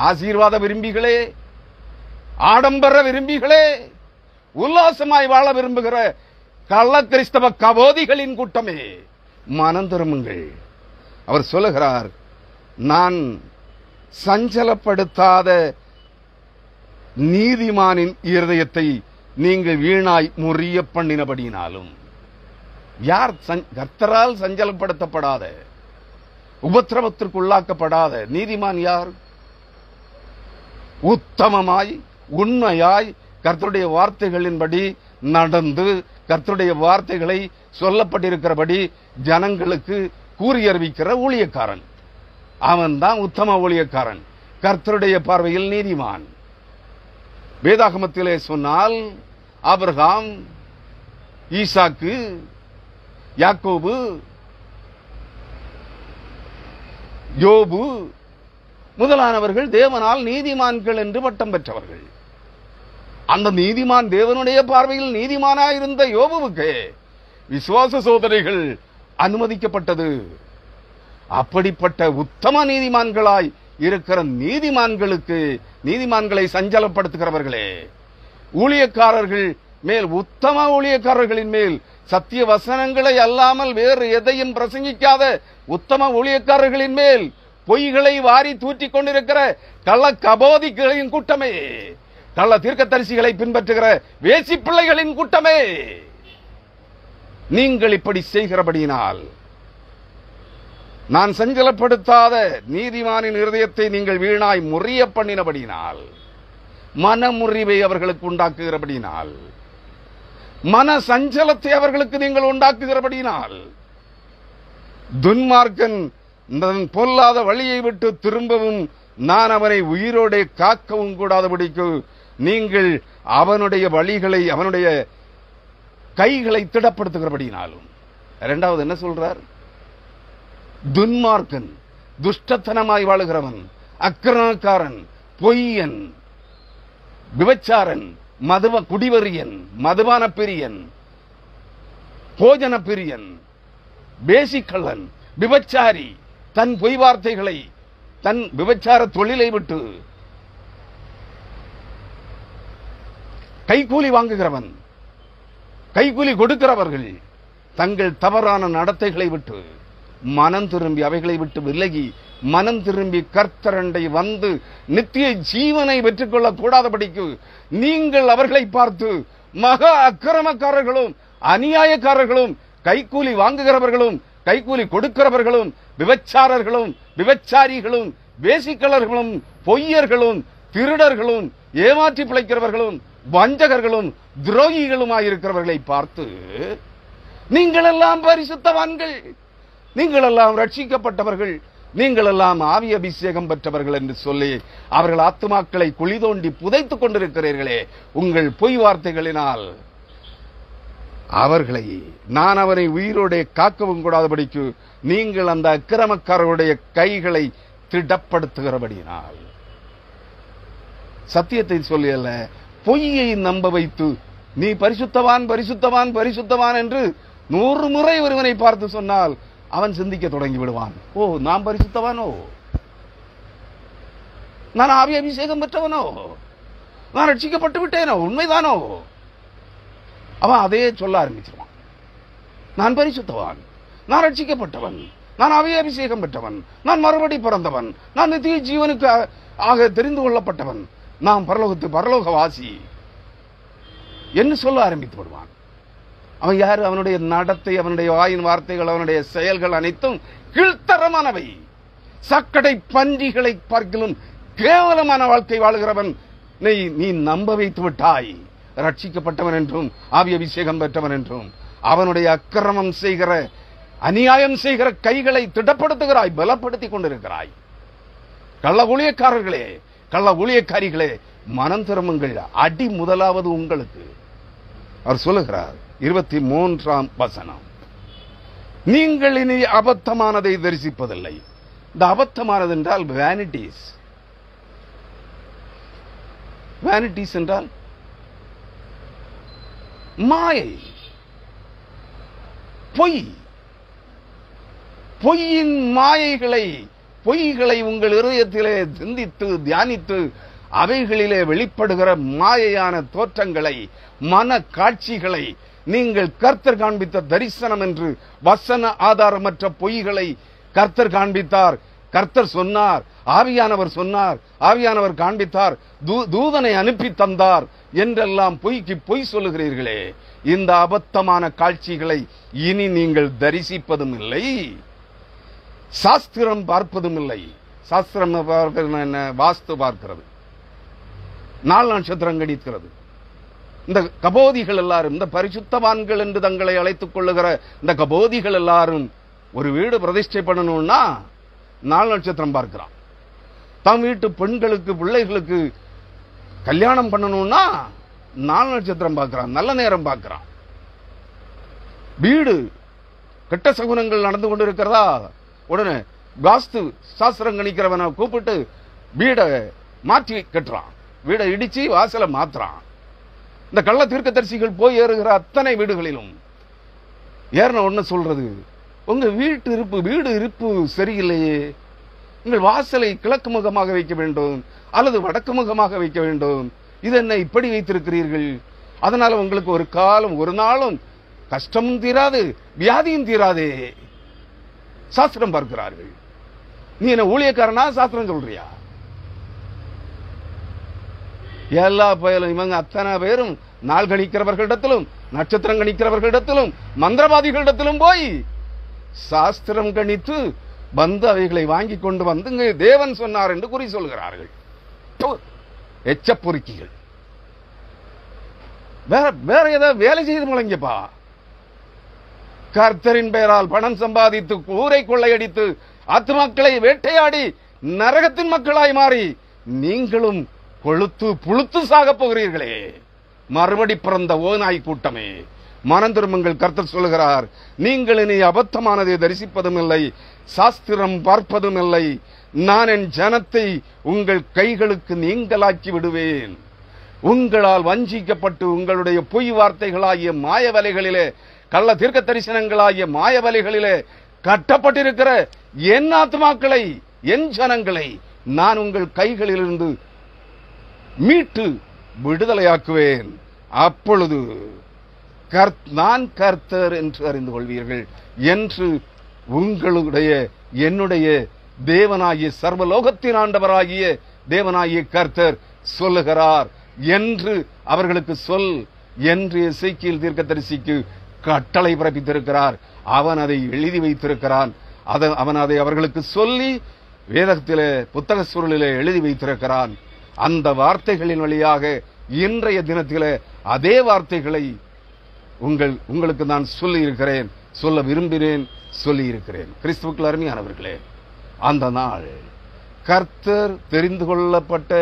ஆசீர்வாத விரும்பிகளே, ஆடம்பர விரும்பிகளே, உல்லாசமாய் வாழ விரும்புகிற கள்ள கிறிஸ்தவ கபோதிகளின் கூட்டமே, மனம் திரும்புங்கள். அவர் சொல்லுகிறார், நான் சஞ்சலப்படுத்தாத நீதிமானின் இருதயத்தை நீங்கள் வீணாய் முறிய பண்ணினபடினாலும். யார் கர்த்தரால் சஞ்சலப்படுத்தப்படாத, உபத்திரவத்திற்கு உள்ளாக்கப்படாத நீதிமான் யார்? உத்தமமாய் உண்மையாய் கர்த்தருடைய வார்த்தைகளின்படி நடந்து, கர்த்தருடைய வார்த்தைகளை சொல்லப்பட்டிருக்கிறபடி ஜனங்களுக்கு கூறி அறிவிக்கிற ஊழியக்காரன், அவன்தான் உத்தம ஊழியக்காரன், கர்த்தருடைய பார்வையில் நீதிமான். வேதாகமத்திலே சொன்னால் ஆபிரகாம், ஈசாக்கு, யாக்கோபு, யோபு முதலானவர்கள் தேவனால் நீதிமான்கள் என்று பட்டம் பெற்றவர்கள். அந்த நீதிமான் தேவனுடைய பார்வையில் நீதிமானாயிருந்த யோபுவுக்கு விசுவாச சோதனைகள் அனுமதிக்கப்பட்டது. அப்படிப்பட்ட உத்தம நீதிமான்களாய் இருக்கிற நீதிமான்களுக்கு, நீதிமான்களை சஞ்சலப்படுத்துகிறவர்களே, ஊழியக்காரர்கள் மேல், உத்தம ஊழியக்காரர்களின் மேல், சத்திய வசனங்களை அல்லாமல் வேறு எதையும் பிரசங்கிக்காத உத்தம ஊழியக்காரர்களின் மேல் பொய்களை வாரி தூற்றிக் கொண்டிருக்கிற கள்ள கபோதிகளின் கூட்டமே, கள்ள தீர்க்கதரிசிகளை பின்பற்றுகிற வேசி பிள்ளைகளின் கூட்டமே, நீங்கள் இப்படி செய்கிறபடியினால், நான் சஞ்சலப்படுத்தாத நீதிமானின் இருதயத்தை நீங்கள் வீணாய் முறிய பண்ணினபடியினால், மனமுறிவை அவர்களுக்கு உண்டாக்குகிறபடியினால், மன சஞ்சலத்தை அவர்களுக்கு நீங்கள் உண்டாக்குகிறபடியினால், துன்மார்க்கன் பொல்லாத வழியை விட்டு திரும்பவும் நான் அவனை உயிரோടെ காக்கவும் கூடாதபடிக்கு நீங்கள் அவனுடைய வழிகளை, அவனுடைய கைகளை திடப்படுத்துகிறபடினாலும். இரண்டாவது என்ன சொல்றார்? துன்மார்க்கன், துஷ்டத்தனமாய் வாழுகிறவன், அக்கிரமக்காரன், பொய்யன், விபச்சாரன், குடிவரியன், மதுபான பிரியன், போஜன பிரியன், பேசிக்கள்ளன், விபச்சாரி, தன் பொய் வார்த்தைகளை, தன் விபச்சார தொழிலை விட்டு கைகூலி வாங்குகிறவன், கைகூலி கொடுக்கிறவர்கள் தங்கள் தவறான நடத்தைகளை விட்டு மனம் திரும்பி, அவைகளை விட்டு விலகி மனம் திரும்பி கர்த்தரண்டை வந்து நித்திய ஜீவனை பெற்றுக் கொள்ளக் கூடாதபடிக்கு நீங்கள் அவர்களை பார்த்து மகா அக்கிரமக்காரர்களும், அநியாயக்காரர்களும், கைகூலி வாங்குகிறவர்களும், கைகூலி கொடுக்கிறவர்களும், விபச்சாரர்களும், விபச்சாரிகளும், வேசிக்கலர்களும், பொய்யர்களும், திருடர்களும், ஏமாற்றி பிழைக்கிறவர்களும், வஞ்சகர்களும், துரோகிகளுமாயிருக்கிறவர்களை பார்த்து நீங்கள் எல்லாம் பரிசுத்தவான்கள், நீங்கள் எல்லாம் ரட்சிக்கப்பட்டவர்கள், நீங்கள் எல்லாம் ஆவி அபிஷேகம் பெற்றவர்கள் என்று சொல்லி அவர்கள் ஆத்துமாக்களை குழி தோண்டி புதைத்துக் கொண்டிருக்கிறீர்களே உங்கள் பொய் வார்த்தைகளினால். அவர்களை நான் அவரை உயிரோടെ காக்கவும் கூடாதபடிக்கு நீங்கள் அந்த அக்கிரமக்காரருடைய கைகளை திடப்படுத்துகிறபடியினால். சத்தியத்தை சொல்லி அல்ல, பொய்யை நம்ப வைத்து நீ பரிசுத்தவான் பரிசுத்தவான் பரிசுத்தவான் என்று 100 முறை ஒருவனை பார்த்து சொன்னால் அவன் சிந்திக்க தொடங்கி விடுவான். ஓ, நான் பரிசுத்தவானோ, நான் ஆவி அபிஷேகம் பெற்றவனோ, நான் ரட்சிக்கப்பட்டு விட்டேனோ, உண்மைதானோ? அவன் அதே சொல்ல ஆரம்பிச்சிருவான். நான் பரிசுத்தவான், நான் ரட்சிக்கப்பட்டவன், நான் ஆவி அபிஷேகம் பெற்றவன், நான் மறுபடி பிறந்தவன், நான் நித்திய ஜீவனுக்கு ஆக தெரிந்து கொள்ளப்பட்டவன், நான் பரலோகவாசி என்று சொல்ல ஆரம்பித்து விடுவான். அவன் யாரு? அவனுடைய நடத்தை, அவனுடைய வாயின் வார்த்தைகள், அவனுடைய செயல்கள் அனைத்தும் கீழ்த்தரமானவை. சக்கடை பன்றிகளை பார்க்கலும் கேவலமான வாழ்க்கை வாழ்கிறவன் நீ நம்ப வைத்து விட்டாய். ரட்சிக்கப்பட்டவன் என்றும் ஆவி அபிஷேகம் பெற்றவன் என்றும் அவனுடைய அக்கிரமம் செய்கிற, அநியாயம் செய்கிற கைகளை திடப்படுத்துகிறாய், பலப்படுத்திக் கொண்டிருக்கிறாய். கள்ள ஊழியக்காரர்களே, கள்ள ஊழியக்காரிகளே, மனம் திரும்புங்கள். அடி முதலாவது உங்களுக்கு. அவர் சொல்லுகிறார் 23ஆம் வசனம், நீங்கள் இனி அபத்தமானதை தரிசிப்பதில்லை. இந்த அபத்தமானது என்றால் வேனிட்டிஸ். வேனிட்டிஸ் என்றால் மாயை, பொய். பொய்யின் மாயைகளை, பொய்களை உங்கள் இதயத்திலே சிந்தித்து தியானித்து அவைகளிலே வெளிப்படுகிற மாயையான தோற்றங்களை, மன காட்சிகளை, நீங்கள் கர்த்தர் காண்பித்த தரிசனம் என்று வசன ஆதாரமற்ற பொய்களை கர்த்தர் காண்பித்தார், கர்த்தர் சொன்னார், ஆவியானவர் சொன்னார், ஆவியானவர் காண்பித்தார், தூதனை அனுப்பி தந்தார் என்றெல்லாம் பொய்க்கு பொய் சொல்லுகிறீர்களே. இந்த அபத்தமான காட்சிகளை இனி நீங்கள் தரிசிப்பதும் இல்லை, சாஸ்திரம் பார்ப்பதும் இல்லை. சாஸ்திரம் பார்க்கிறது என்ன? வாஸ்து பார்க்கிறது, நாள் நட்சத்திரம் கணிக்கிறது. இந்த கபோதிகள் எல்லாரும், இந்த பரிசுத்தவான்கள் என்று தங்களை அழைத்துக் கொள்ளுகிற இந்த கபோதிகள் எல்லாரும் ஒரு வீடு பிரதிஷ்டை பண்ணணும்னா நாள் நட்சத்திரம் பார்க்கிறான். தம் வீட்டு பெண்களுக்கு, பிள்ளைகளுக்கு கல்யாணம் பண்ணணும்னா நாள் நட்சத்திரம் பார்க்கிறான், நல்ல நேரம் பார்க்கிறான். வீடு கெட்ட சகுனங்கள் நடந்து கொண்டிருக்கிறதா, உடனே வாஸ்து சாஸ்திரம் கணிக்கிறவனை கூப்பிட்டு வீடை மாற்றி கட்டுறான், வீடை இடிச்சு வாசலை மாத்துறான். இந்த கள்ள தீர்க்கதரிசிகள் போய் ஏறுகிற அத்தனை வீடுகளிலும் ஏறின ஒண்ணு சொல்றது, உங்க வீடு இருப்பு சரியில்லையே, உங்கள் வாசலை கிழக்கு முகமாக வைக்க வேண்டும் அல்லது வடக்கு முகமாக வைக்க வேண்டும், இது என்ன இப்படி வைத்திருக்கிறீர்கள், அதனால உங்களுக்கு ஒரு நாளும் கஷ்டமும் தீராது, வியாதியும் தீராதே. சாஸ்திரம் பார்க்கிறார்கள். நீ என்ன ஊழியக்காரனா, சாஸ்திரம் சொல்றியா? எல்லா பயலும் இவங்க அத்தனை பேரும் நாள் கணிக்கிறவர்களிடத்திலும், நட்சத்திரம் கணிக்கிறவர்களிடத்திலும், மந்திரவாதிகளிடத்திலும் போய் சாஸ்திரம் கணித்து வந்து அவைகளை வாங்கி கொண்டு வந்து தேவன் சொன்னார் என்று குறி சொல்கிறார்கள். எச்சப்பொறுக்கிகள். வேற ஏதாவது வேலை செய்து முழங்கப்பா. கர்த்தரின் பெயரால் பணம் சம்பாதித்து ஊரை கொள்ளையடித்து ஆத்துமாக்களை வேட்டையாடி நரகத்தின் மக்களாய் மாறி நீங்களும் கொழுத்து புழுத்து சாக போகிறீர்களே. மறுபடி பிறந்த ஓநாய் கூட்டமே, மனம் திரும்புங்கள். கர்த்தர் சொல்லுகிறார், நீங்கள் இனி அபத்தமானதை தரிசிப்பதும் இல்லை, சாஸ்திரம் பார்ப்பதும் இல்லை. நான் என் ஜனத்தை உங்கள் கைகளுக்கு நீங்களாக்கி விடுவேன். உங்களால் வஞ்சிக்கப்பட்டு உங்களுடைய பொய் வார்த்தைகளாகிய மாயவலைகளிலே, கள்ள தீர்க்க தரிசனங்களாகிய மாயவலைகளிலே கட்டப்பட்டிருக்கிற என் ஆத்மாக்களை, என் ஜனங்களை நான் உங்கள் கைகளிலிருந்து மீட்டு விடுதலையாக்குவேன். அப்பொழுது நான் கர்த்தர் என்று அறிந்து கொள்வீர்கள் என்று உங்களுடைய என்னுடைய தேவனாகிய சர்வலோகத்தின் ஆண்டவராகிய தேவனாகிய கர்த்தர் சொல்லுகிறார் என்று அவர்களுக்கு சொல் என்று எசேக்கியேல் தீர்க்கதரிசிக்கு கட்டளை பிறப்பித்திருக்கிறார். அவன் அதை எழுதி வைத்திருக்கிறான். அவன் அதை அவர்களுக்கு சொல்லி வேதத்திலே புத்தக சுருளிலே எழுதி வைத்திருக்கிறான். அந்த வார்த்தைகளின் வழியாக இன்றைய தினத்திலே அதே வார்த்தைகளை உங்களுக்கு நான் சொல்லி இருக்கிறேன், சொல்ல விரும்பினேன், சொல்லி இருக்கிறேன். கிறிஸ்துவுக்குள் அருமையானவர்களே, அந்த நாள் கர்த்தர் தெரிந்து கொள்ளப்பட்ட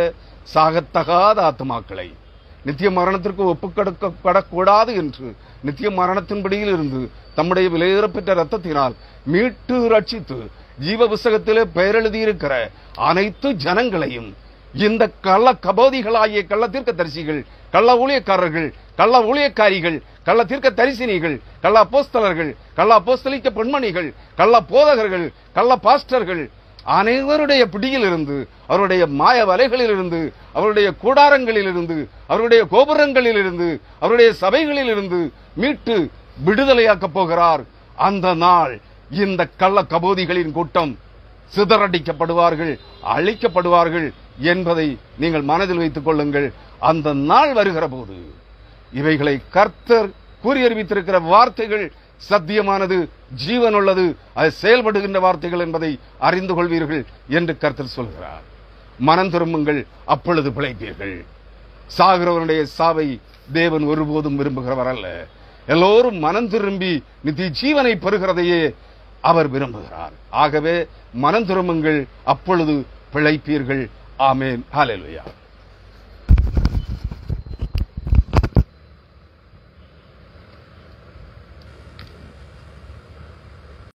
சாகத்தகாத ஆத்துமாக்களை நித்திய மரணத்திற்கு ஒப்புக்கொடுக்கப்படக்கூடாது என்று நித்திய மரணத்தின் பிடியில் இருந்து தம்முடைய விலையேறப்பெற்ற ரத்தத்தினால் மீட்டு ரட்சித்து ஜீவ புஸ்தகத்திலே பெயர் எழுதியிருக்கிற அனைத்து ஜனங்களையும் இந்த கள்ள கபோதிகளாகிய கள்ள தீர்க்க தரிசிகள், கள்ள ஊழியக்காரர்கள், கள்ள ஊழியக்காரிகள், கள்ள தீர்க்க தரிசினிகள், கள்ள அப்போஸ்தலர்கள், கள்ள அப்போஸ்தலிக்க பெண்மணிகள், கள்ள போதகர்கள், கள்ள பாஸ்டர்கள் அனைவருடைய பிடியில் இருந்து, அவருடைய மாய வலைகளில் இருந்து, அவருடைய கூடாரங்களில் இருந்து, அவருடைய கோபுரங்களில் இருந்து, அவருடைய சபைகளில் இருந்து மீட்டு விடுதலையாக்கப் போகிறார். அந்த நாள் இந்த கள்ள கபோதிகளின் கூட்டம் சிதறடிக்கப்படுவார்கள், அழிக்கப்படுவார்கள் என்பதை நீங்கள் மனதில் வைத்துக் கொள்ளுங்கள். அந்த நாள் வருகிற போது இவைகளை கர்த்தர் கூறி அறிவித்திருக்கிற வார்த்தைகள் சத்தியமானது, ஜீவனுள்ளது, அது செயல்படுகின்ற வார்த்தைகள் என்பதை அறிந்து கொள்வீர்கள் என்று கர்த்தர் சொல்கிறார். மனம் திரும்புங்கள், அப்பொழுது பிழைப்பீர்கள். சாகிறவனுடைய சாவை தேவன் ஒருபோதும் விரும்புகிறவர் அல்ல. எல்லோரும் மனம் திரும்பி நித்திய ஜீவனை பெறுகிறதையே அவர் விரும்புகிறார். ஆகவே மனம் திரும்புங்கள், அப்பொழுது பிழைப்பீர்கள். ஆமென். ஹல்லேலூயா.